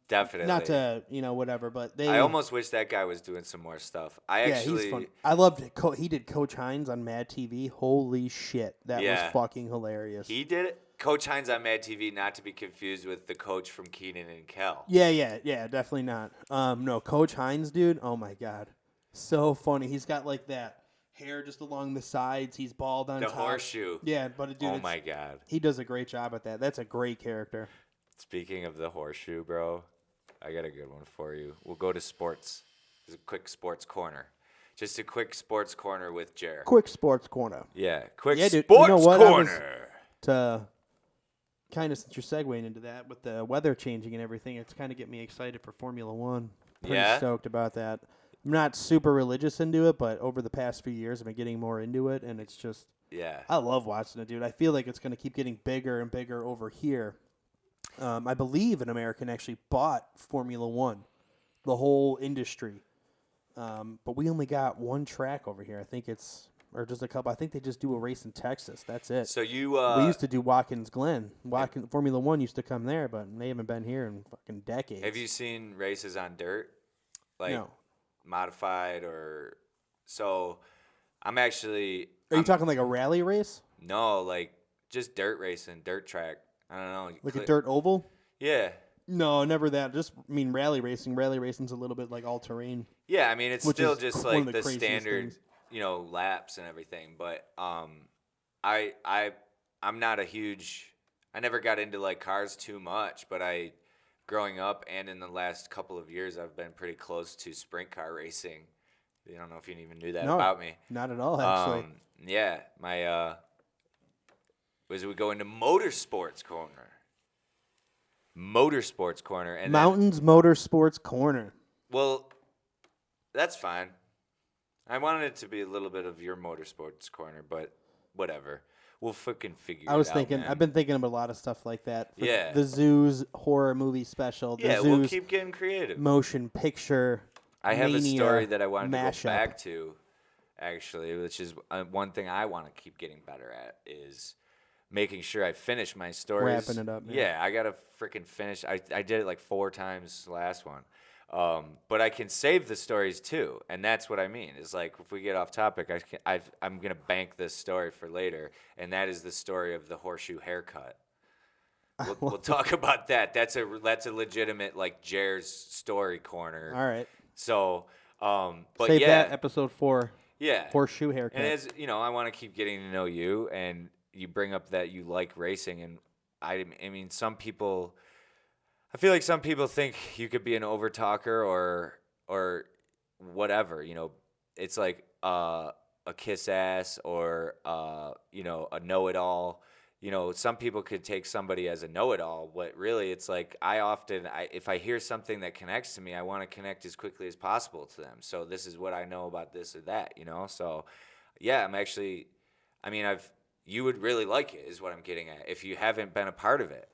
definitely. not to whatever, but they. I almost wish that guy was doing some more stuff. He's fun. I loved it. He did Coach Hines on Mad TV. Holy shit, that was fucking hilarious. He did it. Coach Hines on Mad TV, not to be confused with the coach from Keenan and Kel. Yeah, definitely not. No, Coach Hines, dude. Oh my god, so funny. He's got like that hair just along the sides. He's bald on The top. horseshoe. Yeah, but dude, Oh my God. he does a great job at that. That's a great character. Speaking of the horseshoe, bro, I got a good one for you. We'll go to sports. This is a quick sports corner. Just a quick sports corner with Jer. Quick sports corner. Yeah, quick Yeah, dude. sports You know what? I was- corner. To kind of, since you're segueing into that with the weather changing and everything, it's kind of get me excited for Formula One. Pretty Yeah? stoked about that. I'm not super religious into it, but over the past few years, I've been getting more into it, and it's just Yeah. I love watching it, dude. I feel like it's going to keep getting bigger and bigger over here. I believe an American actually bought Formula One, the whole industry. But we only got one track over here. I think or just a couple. I think they just do a race in Texas. That's it. So you We used to do Watkins Glen. Formula One used to come there, but they haven't been here in fucking decades. have you seen races on dirt? Like No. modified or so I'm actually Are you talking like a rally race? no, like just dirt racing, dirt track. I don't know. Like a dirt oval? Yeah. No, never that. Just rally racing. Rally racing's a little bit like all terrain. Yeah, I mean it's Which still is just one like of the the craziest standard, things. laps and everything. But I'm not a huge. I never got into like cars too much, but growing up and in the last couple of years, I've been pretty close to sprint car racing. I don't know if you even knew that No, about me. not at all, actually. Yeah, my was we go into motorsports corner. Motorsports corner and Mountains Motorsports Corner. well, that's fine. I wanted it to be a little bit of your motorsports corner, but whatever. We'll fucking figure it out. I was thinking. man. I've been thinking of a lot of stuff like that. For Yeah. The Zoo's horror movie special. The Yeah, Zoo's we'll keep getting creative. motion picture. I have a Mania story that I wanted to mashup. go back to, actually, which is one thing I want to keep getting better at is making sure I finish my stories. Wrapping it up, man. Yeah, I gotta freaking finish. I did it like 4 times last one, but I can save the stories too, and that's what I mean. Is like if we get off topic, I'm gonna bank this story for later, and that is the story of the horseshoe haircut. We'll talk about that. That's a legitimate like Jer's story corner. All right. So, but Save yeah, that episode 4. yeah, Horseshoe haircut. and as you know, I want to keep getting to know you, and you bring up that you like racing, and I mean, some people, I feel like some people think you could be an overtalker or whatever. It's like a kiss ass or a know-it-all. Some people could take somebody as a know-it-all, but really it's like if I hear something that connects to me, I want to connect as quickly as possible to them. So this is what I know about this or that, So, yeah, you would really like it is what I'm getting at if you haven't been a part of it.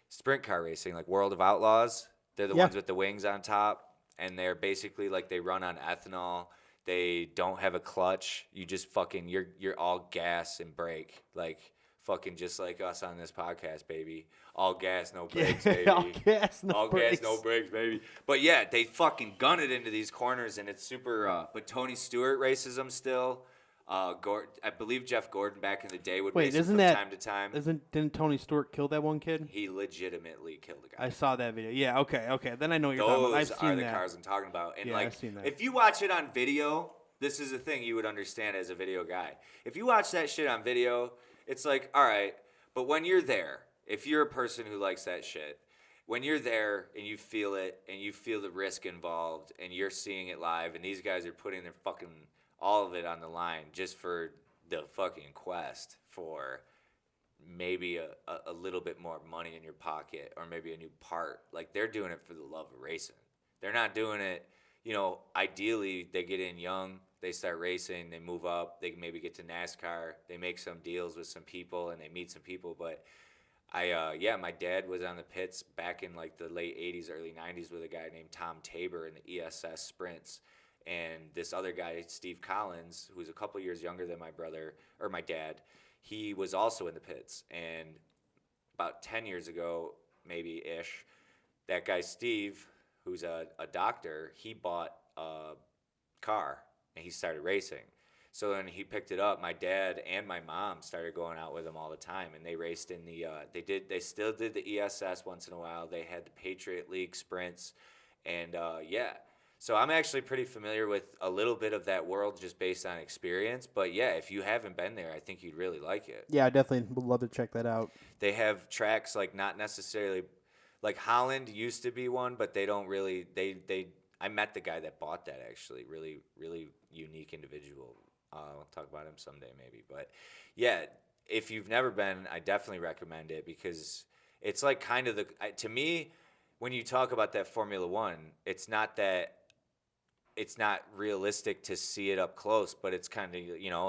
Sprint car racing, like World of Outlaws, they're the ones with the wings on top, and they're basically like they run on ethanol. They don't have a clutch. You just fucking you're all gas and brake, like fucking just like us on this podcast, baby. All gas, no brakes, baby. All gas, no all brakes. gas, no brakes, baby. But yeah, they fucking gun it into these corners, and it's super. But Tony Stewart races them still. I believe Jeff Gordon back in the day would race him from time to time. Didn't Tony Stewart kill that one kid? He legitimately killed a guy. I saw that video. Yeah, okay. Then I know what you're talking about. I've Those seen are the that. cars I'm talking about. And Yeah, I've seen that. if you watch it on video, this is a thing you would understand as a video guy. If you watch that shit on video, it's like, all right, but when you're there, if you're a person who likes that shit, when you're there and you feel it and you feel the risk involved and you're seeing it live and these guys are putting their fucking all of it on the line just for the fucking quest for maybe a little bit more money in your pocket or maybe a new part. Like they're doing it for the love of racing. They're not doing it, ideally they get in young, they start racing, they move up, they maybe get to NASCAR, they make some deals with some people and they meet some people. But my dad was on the pits back in like the late 80s, early 90s with a guy named Tom Tabor in the ESS Sprints. And this other guy, Steve Collins, who's a couple years younger than my brother, or my dad, he was also in the pits. And about 10 years ago, maybe-ish, that guy Steve, who's a doctor, he bought a car, and he started racing. So when he picked it up, my dad and my mom started going out with him all the time, and they raced in the they still did the ESS once in a while. They had the Patriot League sprints, and So I'm actually pretty familiar with a little bit of that world just based on experience. But yeah, if you haven't been there, I think you'd really like it. Yeah, I definitely would love to check that out. They have tracks like not necessarily like Holland used to be one, but they don't really I met the guy that bought that actually. Really, really unique individual. I'll talk about him someday maybe. But yeah, if you've never been, I definitely recommend it because it's like kind of to me, when you talk about that Formula One, it's not that it's not realistic to see it up close, but it's kind of,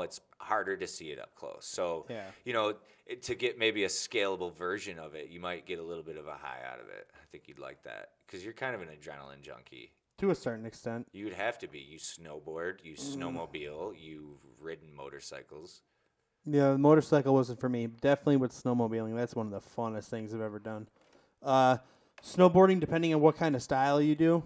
it's harder to see it up close. So, Yeah. to get maybe a scalable version of it, you might get a little bit of a high out of it. I think you'd like that because you're kind of an adrenaline junkie. To a certain extent. You'd have to be. You snowboard, you snowmobile, you've ridden motorcycles. Yeah, the motorcycle wasn't for me. Definitely with snowmobiling. That's one of the funnest things I've ever done. Snowboarding, depending on what kind of style you do,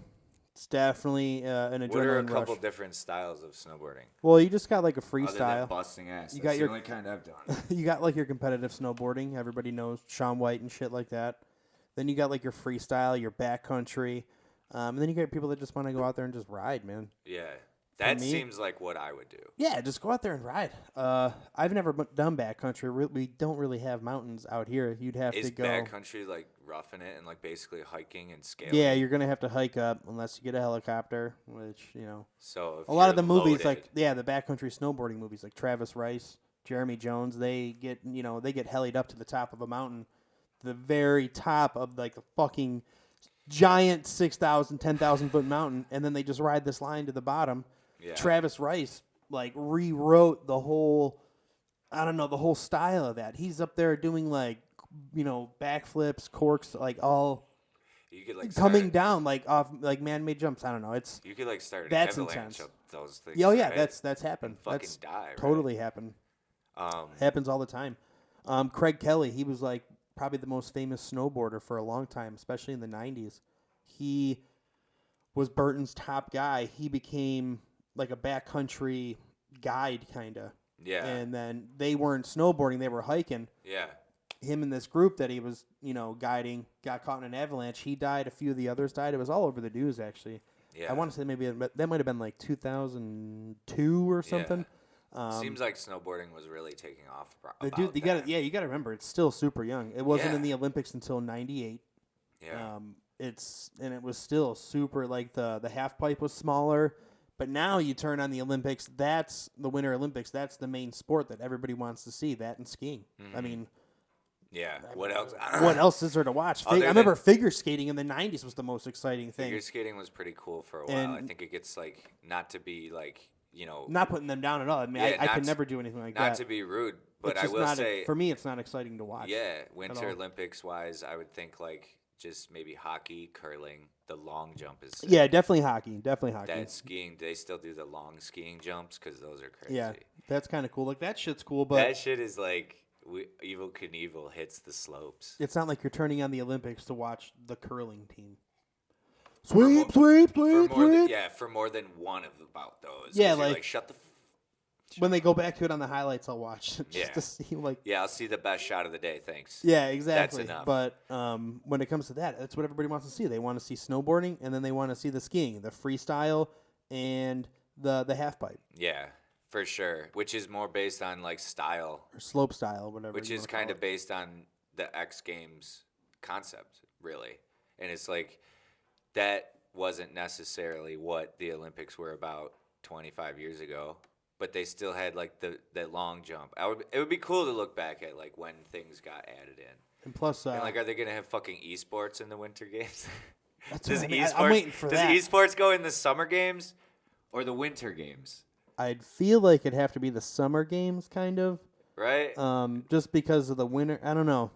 it's definitely an adrenaline What are a rush. couple different styles of snowboarding? Well, you just got like a Other than freestyle. busting ass. You That's got the your- only kind I've done. You got like your competitive snowboarding. Everybody knows Shaun White and shit like that. Then you got like your freestyle, your backcountry. And then you got people that just want to go out there and just ride, man. Yeah. That me- seems like what I would do. Yeah, just go out there and ride. I've never done backcountry. We don't really have mountains out here. You'd have Is to go. backcountry like roughing it and like basically hiking and scaling? Yeah, you're gonna have to hike up unless you get a helicopter, which So if a lot of you're the movies, loaded- the backcountry snowboarding movies, like Travis Rice, Jeremy Jones, they get helied up to the top of a mountain, the very top of like a fucking giant 6,000, 10,000 foot mountain, and then they just ride this line to the bottom. Yeah. Travis Rice like rewrote the whole style of that. He's up there doing like backflips, corks, like all you could like coming start, down like off like man-made jumps. I don't know. It's You could like start an that's avalanche intense. of those things. yeah, right? that's happened. And fucking That's die. Right? totally happened. Happens all the time. Craig Kelly, he was like probably the most famous snowboarder for a long time, especially in the 90s. He was Burton's top guy. He became like a backcountry guide kind of. Yeah. And then they weren't snowboarding, they were hiking. Yeah. Him and this group that he was, guiding got caught in an avalanche. He died. A few of the others died. It was all over the news, actually. Yeah. I want to say maybe that might have been like 2002 or something. Seems like snowboarding was really taking off. Dude, you got to remember, it's still super young. It wasn't Yeah. in the Olympics until '98. Yeah. It was still super like the half pipe was smaller, but now you turn on the Olympics. That's the Winter Olympics. That's the main sport that everybody wants to see. That and skiing. I mean, yeah. What else? what else is there to watch? I Other remember than- figure skating in the '90s was the most exciting thing. Figure skating was pretty cool for a while. I And- think it gets like not to be like Not putting them down at all. I mean, Yeah, I not could to- never do anything like not that. to be rude, but It's I just will not say for me, it's not exciting to watch. yeah, Winter all. Olympics wise, I would think like just maybe hockey, curling, the long jump is sick. Yeah, definitely hockey. That skiing, they still do the long skiing jumps because those are crazy. Yeah, that's kind of cool. Like that shit's cool, but That shit is like Evil Knievel hits the slopes. it's not like you're turning on the Olympics to watch the curling team. For Sweep, sweep, sweep, sweep. For more than one of about those. 'Cause Yeah, you're like- shut the. When they go back to it on the highlights, I'll watch just Yeah. to see like. Yeah, I'll see the best shot of the day. Thanks. Yeah, exactly. enough. But when it comes to that, that's what everybody wants to see. They want to see snowboarding, and then they want to see the skiing, the freestyle, and the half pipe Yeah, for sure. Which is more based on like style, or slope style, whatever. which you is wanna call kind of it. based on the X Games concept, really. And it's like that wasn't necessarily what the Olympics were about 25 years ago, but they still had like that long jump. It would be cool to look back at like when things got added in. And plus, And like, are they gonna have fucking esports in the Winter Games? that's Does what I mean. esports I'm waiting for does that. esports go in the Summer Games or the Winter Games? I'd feel like it'd have to be the summer games, kind of. Right? Just because of the winter. I don't know.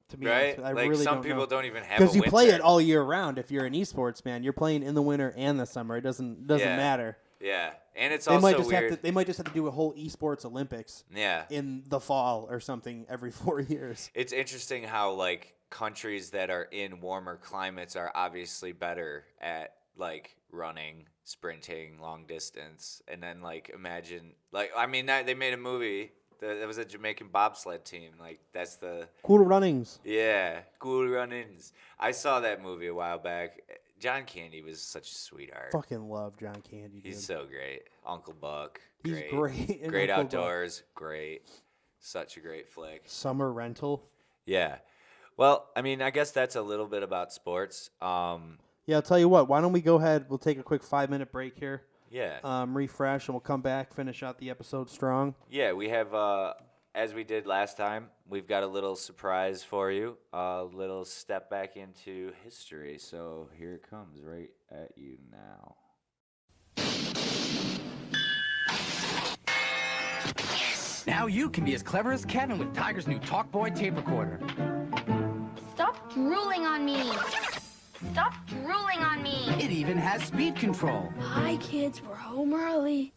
To be Right? honest, I Like really some don't people know. don't even have Because a you play winter. it all year round. If you're an esports man, you're playing in the winter and the summer. It doesn't Yeah. matter. Yeah, and it's They also might just weird. have to. They might just have to do a whole esports Olympics Yeah, in the fall or something every 4 years. it's interesting how like countries that are in warmer climates are obviously better at like running, sprinting, long distance, and then like imagine like I mean they made a movie. There was a Jamaican bobsled team. Like that's the Cool runnings. yeah cool run-ins. I saw that movie a while back. John Candy was such a sweetheart. Fucking love John Candy. Dude. He's so great. Uncle Buck. He's great in Great Uncle Buck. outdoors. Great. Such a great flick. Summer rental. Yeah. Well, I mean, I guess that's a little bit about sports. Yeah, I'll tell you what. Why don't we go ahead? We'll take a quick 5-minute break here. Yeah. Refresh, and we'll come back, finish out the episode strong. Yeah, we have, as we did last time, we've got a little surprise for you. A little step back into history. So here it comes right at you now. Now you can be as clever as Kevin with Tiger's new Talkboy tape recorder. Stop drooling on me. Stop drooling on me. It even has speed control. Hi, kids. We're home early.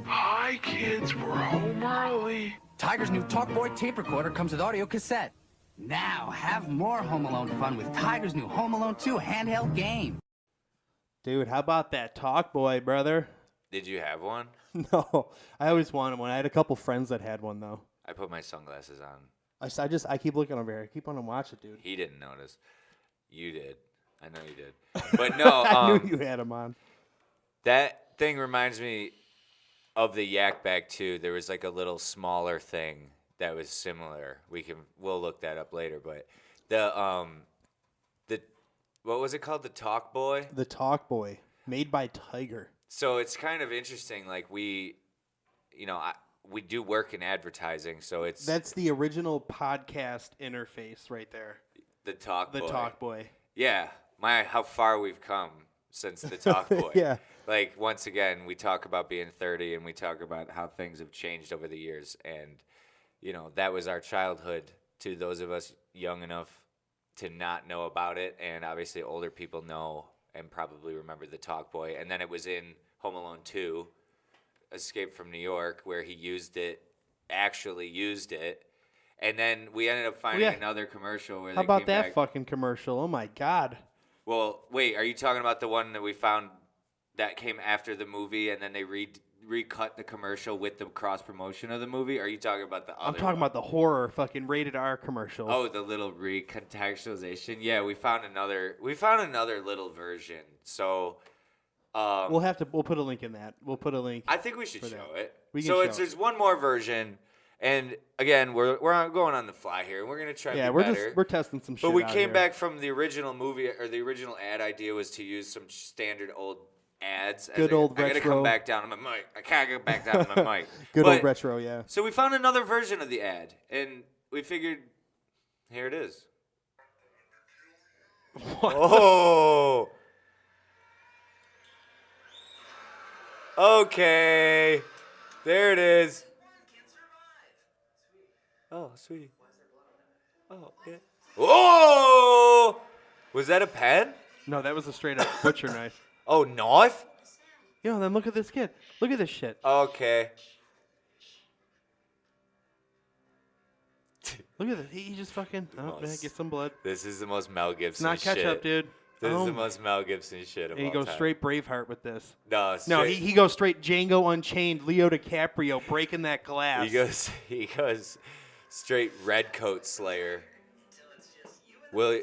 Hi, kids. We're home early. Tiger's new Talkboy tape recorder comes with audio cassette. Now have more Home Alone fun with Tiger's new Home Alone 2 handheld game. Dude, how about that Talkboy, brother? Did you have one? No, I always wanted one. I had a couple friends that had one though. I put my sunglasses on. I keep looking over here. I keep wanting to watch it, dude. He didn't notice. You did. I know you did. But no, I knew you had them on. that thing reminds me of the Yak Bag too. There was like a little smaller thing that was similar. We'll look that up later. But the what was it called? The Talkboy. The Talkboy, made by Tiger. So it's kind of interesting. Like we do work in advertising, so That's the original podcast interface right there. the Talkboy. The Talkboy. Yeah, how far we've come since the Talkboy. Yeah. Like once again, we talk about being 30, and we talk about how things have changed over the years, and that was our childhood. To those of us young enough to not know about it, and obviously older people know and probably remember the Talkboy, and then it was in Home Alone 2. Escape from New York, where he actually used it, and then we ended up finding another commercial where How they about came that back. fucking commercial? Oh my god. Well, wait, are you talking about the one that we found that came after the movie, and then they recut the commercial with the cross promotion of the movie? Or are you talking about the other? I'm talking about the horror fucking rated R commercial. Oh, the little recontextualization. Yeah, we found another little version. So. We'll put a link in that. We'll put a link. I think we should show it. There's one more version, and again, we're going on the fly here, and we're gonna try. Yeah, to be better. we're testing some shit. But we out came here. back from the original movie, or the original ad idea was to use some standard old ads. Good old I gotta retro. come back down on my mic. I can't get back down on my mic. Good old retro, yeah. So we found another version of the ad, and we figured, here it is. Oh. Okay, there it is. Oh, sweetie. Oh, yeah. Oh! Was that a pen? No, that was a straight up butcher knife. Oh, knife? Yo, then look at this kid. Look at this shit. Okay. Look at this. He just fucking get some blood. This is the most Mel Gibson It's not shit. ketchup, dude. This is the most Mel Gibson shit of And he all goes time. straight Braveheart with this. No, he goes straight Django Unchained, Leo DiCaprio breaking that glass. He goes straight Redcoat Slayer.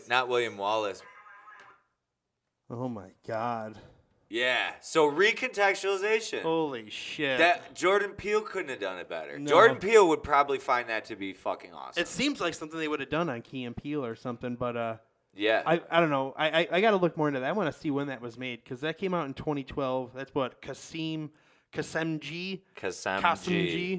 Not William Wallace. Oh my god. Yeah. So recontextualization. Holy shit. That Jordan Peele couldn't have done it better. No. Jordan Peele would probably find that to be fucking awesome. It seems like something they would have done on Key and Peele or something, but yeah. I don't know. I got to look more into that. I want to see when that was made because that came out in 2012. That's what Kasimji.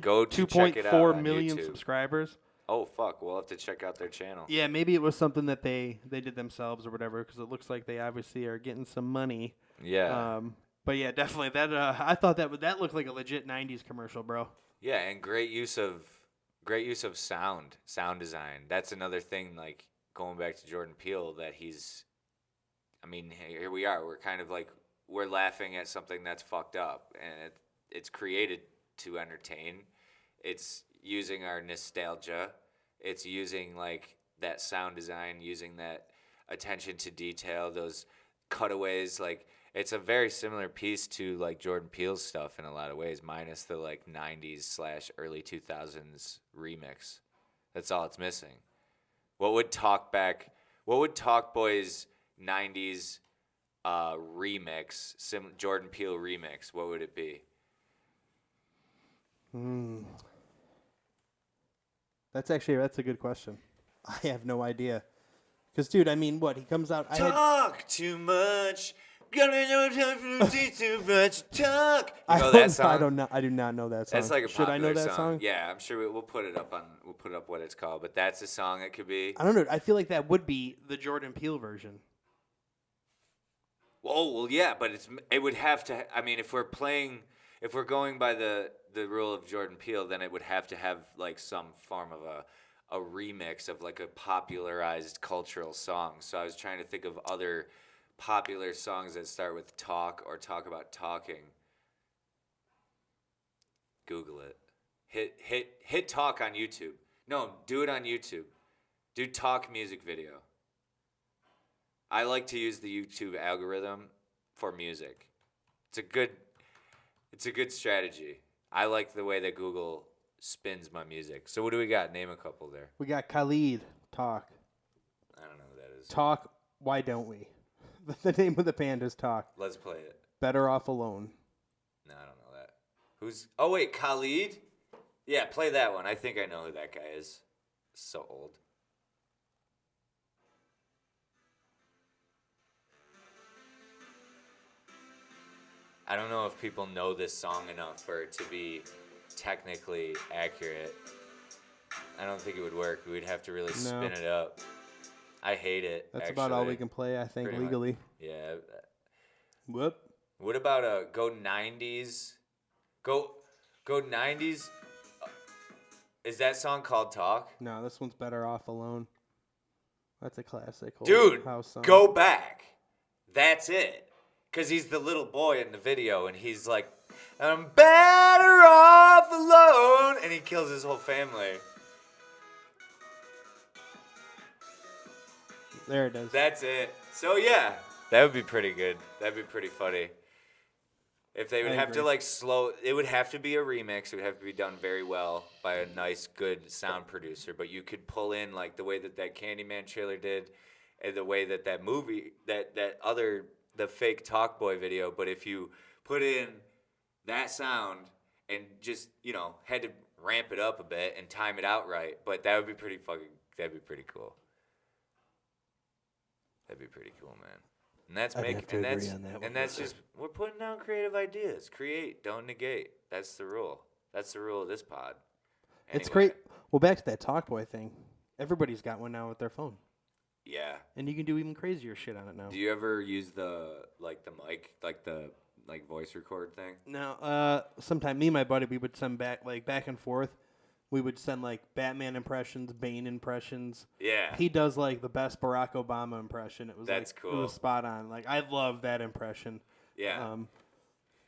Go to check it out 2.4 on million YouTube. subscribers. Oh fuck, we'll have to check out their channel. Yeah, maybe it was something that they did themselves or whatever because it looks like they obviously are getting some money. Yeah. But yeah, definitely that. I thought that looked like a legit '90s commercial, bro. Yeah, and great use of sound design. That's another thing. Like going back to Jordan Peele, that he's. I mean, here we are. We're kind of like we're laughing at something that's fucked up, and it's created to entertain. It's using our nostalgia. It's using like that sound design, using that attention to detail, those cutaways. Like it's a very similar piece to like Jordan Peele's stuff in a lot of ways, minus the like 90s / early 2000s remix. That's all it's missing. What would Talkboy's 90s remix, Jordan Peele remix, what would it be? That's a good question. I have no idea. Because, dude, I mean, what? He comes out. Talk too much. Gonna know too much. Talk. You know I that song? I do not know that song. That's like a Should I know popular that song? Yeah, I'm sure we'll put it up what it's called. But that's a song it could be. I don't know. I feel like that would be the Jordan Peele version. Well, yeah, but it would have to. I mean, if we're going by the rule of Jordan Peele, then it would have to have like some form of a remix of like a popularized cultural song. So I was trying to think of other popular songs that start with talk or talk about talking. Google it. Hit talk on YouTube. No, do it on YouTube. Do talk music video. I like to use the YouTube algorithm for music. It's a good strategy. I like the way that Google spins my music. So what do we got? Name a couple there. We got Khalid, Talk. I don't know who that is. Talk, Why Don't We? The name of the band is Talk. Let's play it. Better Off Alone. No, I don't know that. Oh wait, Khalid? Yeah, play that one. I think I know who that guy is. So old. I don't know if people know this song enough for it to be technically accurate. I don't think it would work. We'd have to really spin it up. I hate it. That's about all we can play, I think, Pretty legally. much. Yeah. Whoop. What about a go 90s? Go 90s. Is that song called Talk? No, this one's Better Off Alone. That's a classic. Old Dude, house song. go back. That's it. Because he's the little boy in the video, and he's like, I'm better off alone. And he kills his whole family. There it is. That's it. So, yeah, that would be pretty good. That'd be pretty funny. If they would I have to, agree. like, it would have to be a remix. It would have to be done very well by a nice, good sound producer. But you could pull in, like, the way that Candyman trailer did and the way that movie, the fake Talkboy video. But if you put in that sound and just, had to ramp it up a bit and time it out right. But that'd be pretty cool. That'd be pretty cool, man. And that's that's just we're putting down creative ideas. Create, don't negate. That's the rule. That's the rule of this pod. It's Anyway, great. Well, back to that Talkboy thing. Everybody's got one now with their phone. Yeah. And you can do even crazier shit on it now. Do you ever use the mic, the voice record thing? No, sometime me and my buddy, we would send back and forth. We would send like Batman impressions, Bane impressions. Yeah. He does like the best Barack Obama impression. It was That's It cool. was spot on. Like I love that impression. Yeah.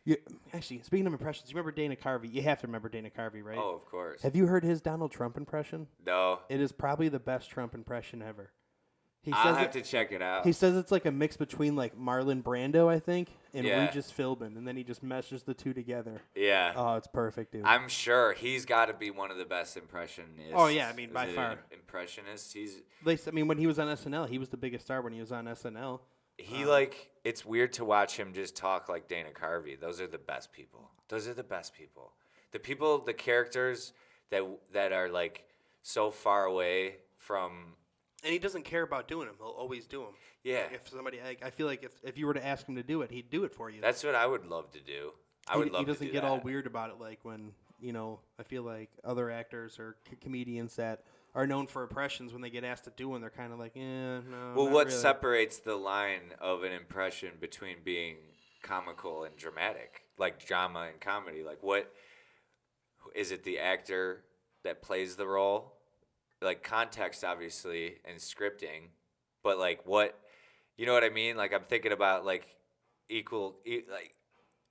Yeah, actually, speaking of impressions, you remember Dana Carvey? You have to remember Dana Carvey, right? Oh, of course. Have you heard his Donald Trump impression? No. It is probably the best Trump impression ever. I'll have to check it out. He says it's like a mix between like Marlon Brando, I think, and Yeah. Regis Philbin, and then he just meshes the two together. Yeah. Oh, it's perfect, dude. I'm sure he's got to be one of the best impressionists. Oh, yeah, I mean, by far. Impressionists. When he was on SNL, he was the biggest star when he was on SNL. It's weird to watch him just talk like Dana Carvey. Those are the best people. The characters that are like so far away from. And he doesn't care about doing them. He'll always do them. Yeah. If somebody, I feel like if you were to ask him to do it, he'd do it for you. That's what I would love to do. He doesn't get all weird about it like when, I feel like other actors or comedians that are known for impressions, when they get asked to do one, they're kind of like, no. Well, not what really. separates the line of an impression between being comical and dramatic, like drama and comedy? Like, what is it? The actor that plays the role, like context, obviously, and scripting, but like what, you know what I mean? Like I'm thinking about like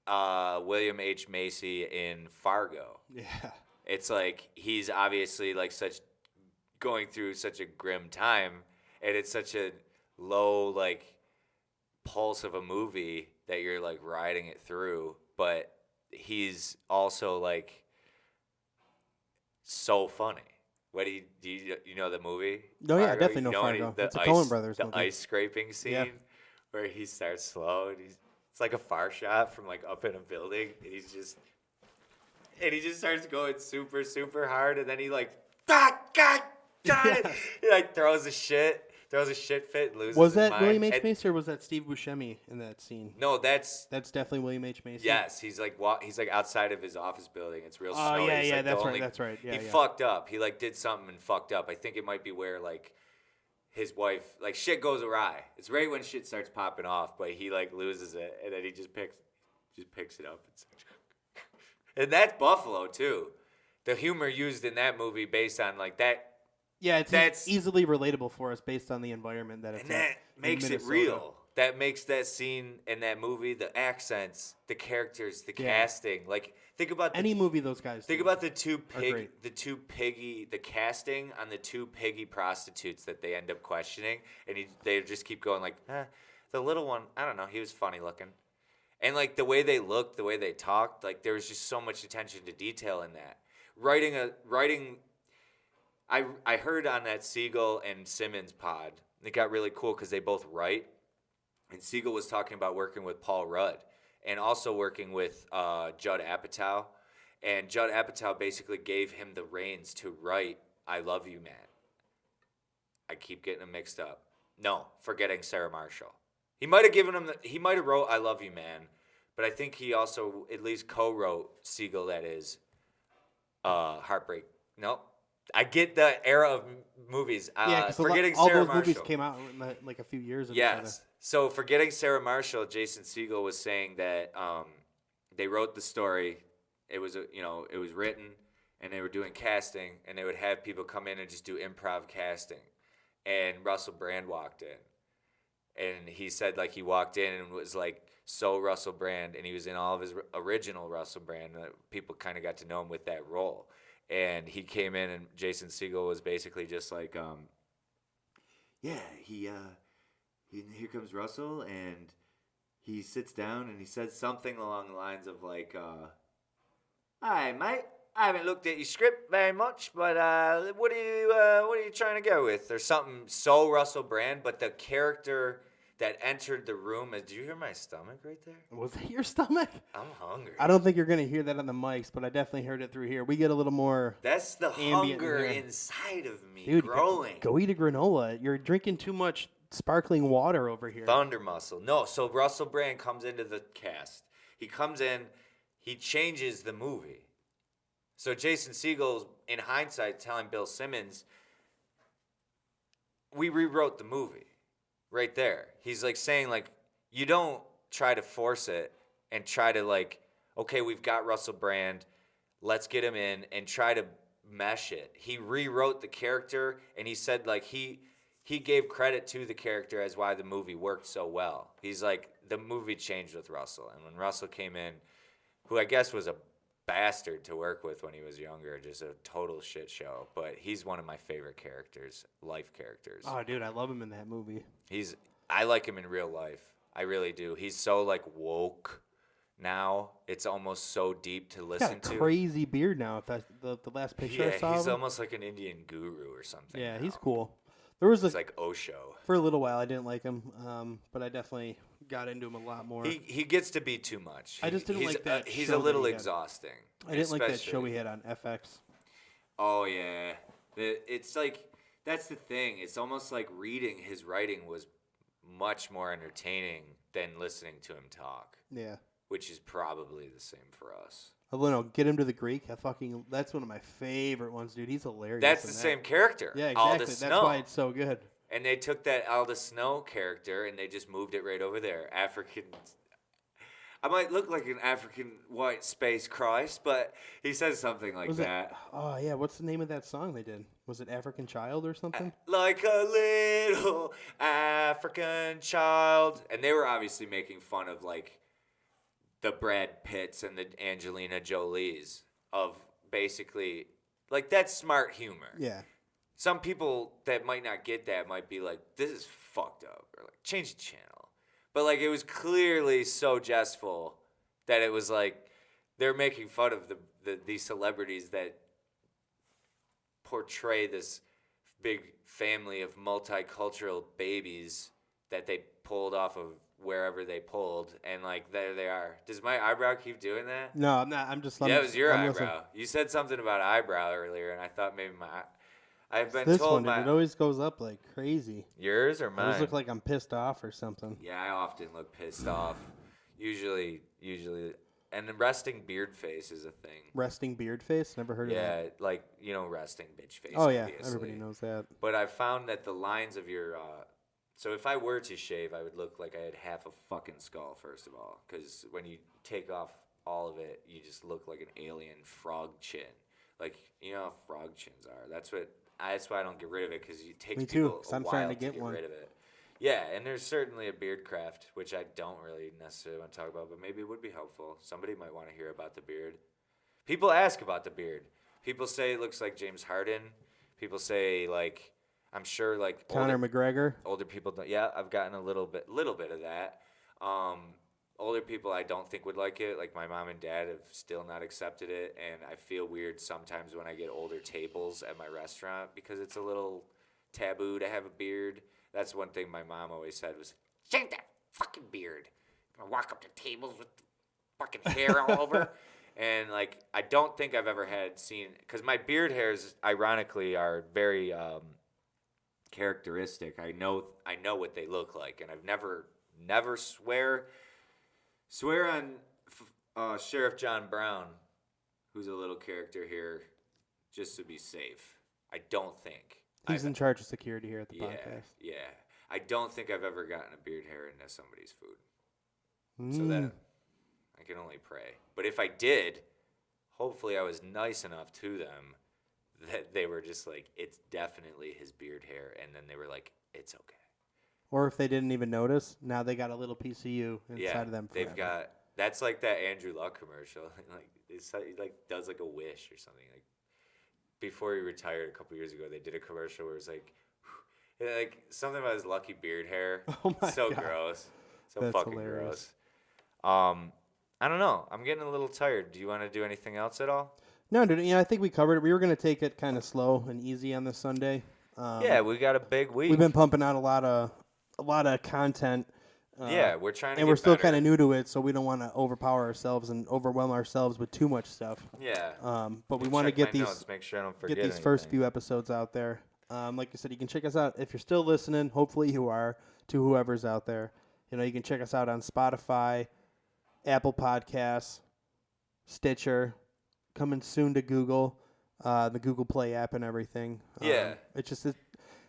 William H. Macy in Fargo. Yeah. It's like he's obviously like going through such a grim time, and it's such a low like pulse of a movie that you're like riding it through, but he's also like so funny. What do you know the movie? Oh, yeah, I Fargo? definitely know when Fargo. the It's a ice, Coen Brothers the movie. ice scraping scene Yeah. where he starts slow and it's like a far shot from like up in a building, and he just starts going super super hard, and then he like God, he like throws a shit fit, and loses Was his that mind. William H. And- Macy or was that Steve Buscemi in that scene? No, that's Definitely William H. Macy. yes. He's like outside of his office building. It's real Oh, snowy. yeah, He's, yeah, like, the that's right, only- that's right. Yeah, he yeah. fucked up. He like did something and fucked up. I think it might be where like his wife, like, shit goes awry. It's right when shit starts popping off, but he, like, loses it, and then he just picks it up. And that's Buffalo, too. The humor used in that movie based on, like, that. Yeah, That's easily relatable for us based on the environment that it's and that in makes it Minnesota. real. That makes that scene in that movie, the accents, the characters, the casting. Like, think about Any movie those guys Think do about the casting on the two piggy prostitutes that they end up questioning, and they just keep going like, the little one, I don't know, he was funny looking, and like the way they looked, the way they talked, like there was just so much attention to detail in that. I heard on that Siegel and Simmons pod, it got really cool because they both write, and Siegel was talking about working with Paul Rudd and also working with Judd Apatow. And Judd Apatow basically gave him the reins to write I Love You, Man. I keep getting them mixed up. No, forgetting Sarah Marshall. He might have wrote I Love You, Man, but I think he also at least co-wrote Siegel, that is, Heartbreak. Nope. I get the era of movies. Yeah, because all those movies came out in like a few years ago. Yes. So forgetting Sarah Marshall, Jason Segel was saying that they wrote the story. It was written, and they were doing casting, and they would have people come in and just do improv casting. And Russell Brand walked in, and he said like he walked in and was like so Russell Brand, and he was in all of his original Russell Brand. People kind of got to know him with that role. And he came in, and Jason Segel was basically just like, here comes Russell, and he sits down and he says something along the lines of like, "Hi, mate. I haven't looked at your script very much, but what are you trying to go with?" Or something so Russell Brand, but the character that entered the room. Did you hear my stomach right there? Was that your stomach? I'm hungry. I don't think you're going to hear that on the mics, but I definitely heard it through here. We get a little more. That's the ambient hunger here. inside of me, Dude, growing. Go eat a granola. You're drinking too much sparkling water over here. Thunder muscle. No, so Russell Brand comes into the cast. He comes in, he changes the movie. So Jason Segel's, in hindsight, telling Bill Simmons, we rewrote the movie. Right there. He's like saying like, you don't try to force it and try to like, okay, we've got Russell Brand, let's get him in and try to mesh it. He rewrote the character, and he said like he gave credit to the character as why the movie worked so well. He's like, the movie changed with Russell, and when Russell came in, who I guess was a bastard to work with when he was younger, just a total shit show, but he's one of my favorite characters, life characters. Oh, dude, I love him in that movie. I like him in real life. I really do. He's so like woke now. It's almost so deep to listen He's got a to. Crazy beard now. If that's the last picture I saw. He's of him. almost like an Indian guru or something. Yeah, now. he's cool. There was He's like Osho. for a little while I didn't like him, but I definitely got into him a lot more. He gets to be too much. I just didn't like that. He's show a little that he had. exhausting. I didn't like that show especially- he had on FX. Oh yeah, it's like that's the thing. It's almost like reading his writing was much more entertaining than listening to him talk. Yeah. Which is probably the same for us. I don't know. Get him to the Greek. That's one of my favorite ones, dude. He's hilarious. That's in the that. same character. Yeah, exactly. Aldous That's Snow. why it's so good. And they took that Aldous Snow character and they just moved it right over there. African. I might look like an African white space Christ, but he says something like that. Oh, yeah. What's the name of that song they did? Was it African Child or something? Like a little African child. And they were obviously making fun of like the Brad Pitts and the Angelina Jolies of basically like that's smart humor. Yeah. Some people that might not get that might be like, this is fucked up, or like, change the channel. But like, it was clearly so jestful that it was like, they're making fun of these celebrities that portray this big family of multicultural babies that they pulled off of wherever they pulled, and like, there they are. Does my eyebrow keep doing that? No, I'm not. I'm just. Yeah, it was your eyebrow. listening. You said something about eyebrow earlier, and I thought maybe I've been This told one, dude, it always goes up like crazy. Yours or I mine? always look like I'm pissed off or something. Yeah, I often look pissed off. Usually And the resting beard face is a thing. Resting beard face? Never heard of that. Yeah, like, resting bitch face. Oh, yeah. obviously. Everybody knows that. But I found that the lines of your so if I were to shave, I would look like I had half a fucking skull, first of all, because when you take off all of it, you just look like an alien frog chin. Like, you know how frog chins are. That's why I don't get rid of it, because it takes Me too, people 'cause a I'm while starting to to get get one. rid of it. Yeah, and there's certainly a beard craft, which I don't really necessarily want to talk about, but maybe it would be helpful. Somebody might want to hear about the beard. People ask about the beard. People say it looks like James Harden. People say, like, I'm sure, like, Conor McGregor. older people don't. Yeah, I've gotten a little bit of that. Older people I don't think would like it. Like, my mom and dad have still not accepted it, and I feel weird sometimes when I get older tables at my restaurant because it's a little taboo to have a beard. That's one thing my mom always said was, shave that fucking beard. I'm gonna walk up to tables with fucking hair all over. And, like, I don't think I've ever seen, because my beard hairs, ironically, are very characteristic. I know what they look like, and I've never swear on Sheriff John Brown, who's a little character here, just to be safe. I don't think. He's in charge of security here at the Yeah, podcast. yeah. I don't think I've ever gotten a beard hair into somebody's food. So that I can only pray. But if I did, hopefully I was nice enough to them that they were just like, it's definitely his beard hair. And then they were like, it's okay. Or if they didn't even notice, now they got a little piece of you inside of them forever. They've got, that's like that Andrew Luck commercial. Like, he like does like a wish or something. Like, before he retired a couple years ago, they did a commercial where it was like something about his lucky beard hair. Oh my so God. gross. So That's fucking hilarious. gross. I don't know. I'm getting a little tired. Do you want to do anything else at all? No, dude. I think we covered it. We were going to take it kind of slow and easy on this Sunday. Yeah, we got a big week. We've been pumping out a lot of content. Yeah, we're trying to and get we're still better. kind of new to it, so we don't want to overpower ourselves and overwhelm ourselves with too much stuff. Yeah. But we Check want to get my these notes, make sure I don't forget first anything. few episodes out there. Like I said, you can check us out if you're still listening. Hopefully you are. To whoever's out there, you can check us out on Spotify, Apple Podcasts, Stitcher, coming soon to Google, the Google Play app and everything. Yeah.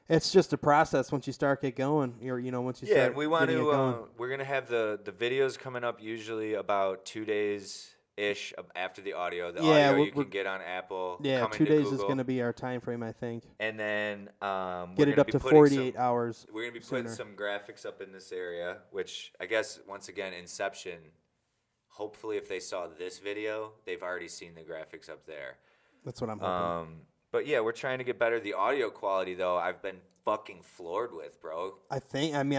It's just a process once you start get going. Once you Yeah, start and we want getting it going. to. We're gonna have the videos coming up usually about 2 days ish after the audio. The audio you can get on Apple. Yeah, coming 2 to days Google. is going to be our time frame, I think. And then Get it up to 48 hours. We're gonna be putting sooner. some graphics up in this area, which I guess once again, Inception. Hopefully, if they saw this video, they've already seen the graphics up there. That's what I'm hoping. But yeah, we're trying to get better. The audio quality, though, I've been fucking floored with, bro. I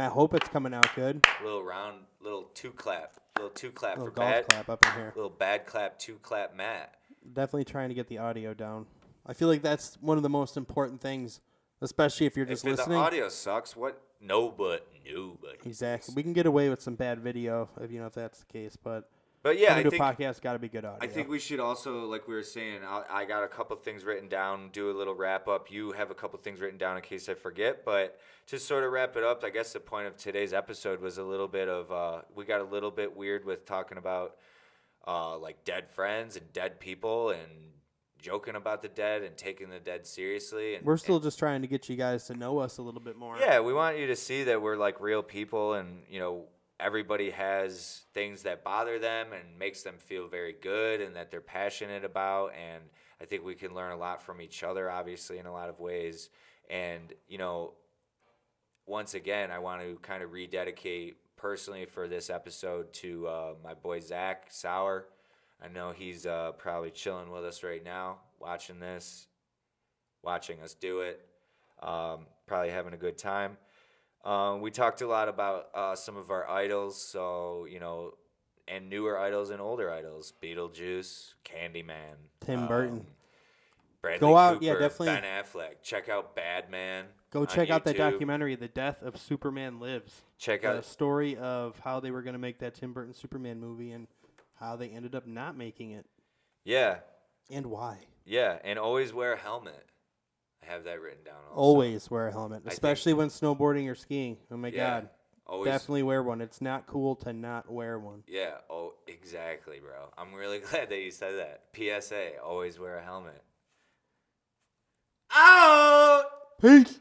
hope it's coming out good. Little two clap Little for golf bad. clap up in here. Little bad clap, two clap, Matt. Definitely trying to get the audio down. I feel like that's one of the most important things, especially if you're just If listening. the audio sucks, what? Nobody. Exactly. We can get away with some bad video if that's the case, but yeah, coming I to think a podcast got to be good audio. I think we should also, like we were saying, I got a couple things written down, do a little wrap up. You have a couple things written down in case I forget. But to sort of wrap it up, I guess the point of today's episode was a little bit of, we got a little bit weird with talking about like dead friends and dead people and joking about the dead and taking the dead seriously. And We're still just trying to get you guys to know us a little bit more. yeah, we want you to see that we're like real people and, everybody has things that bother them and makes them feel very good and that they're passionate about. And I think we can learn a lot from each other, obviously, in a lot of ways. And, once again, I want to kind of rededicate personally for this episode to my boy Zach Sauer. I know he's probably chilling with us right now, watching us do it, probably having a good time. We talked a lot about some of our idols, so, and newer idols and older idols. Beetlejuice, Candyman. Tim Burton. Bradley Go out, Cooper, yeah, definitely. Ben Affleck. Check out Bad Man. Go on check out that YouTube. documentary, The Death of Superman Lives. Check The out story of how they were going to make that Tim Burton Superman movie and how they ended up not making it Yeah, and why. yeah, and always wear a helmet. I have that written down also. Always wear a helmet, I especially when snowboarding or skiing. Oh my Yeah. God. Always. Definitely wear one. It's not cool to not wear one. Yeah. Oh, exactly, bro. I'm really glad that you said that. PSA: always wear a helmet. Out. Peace.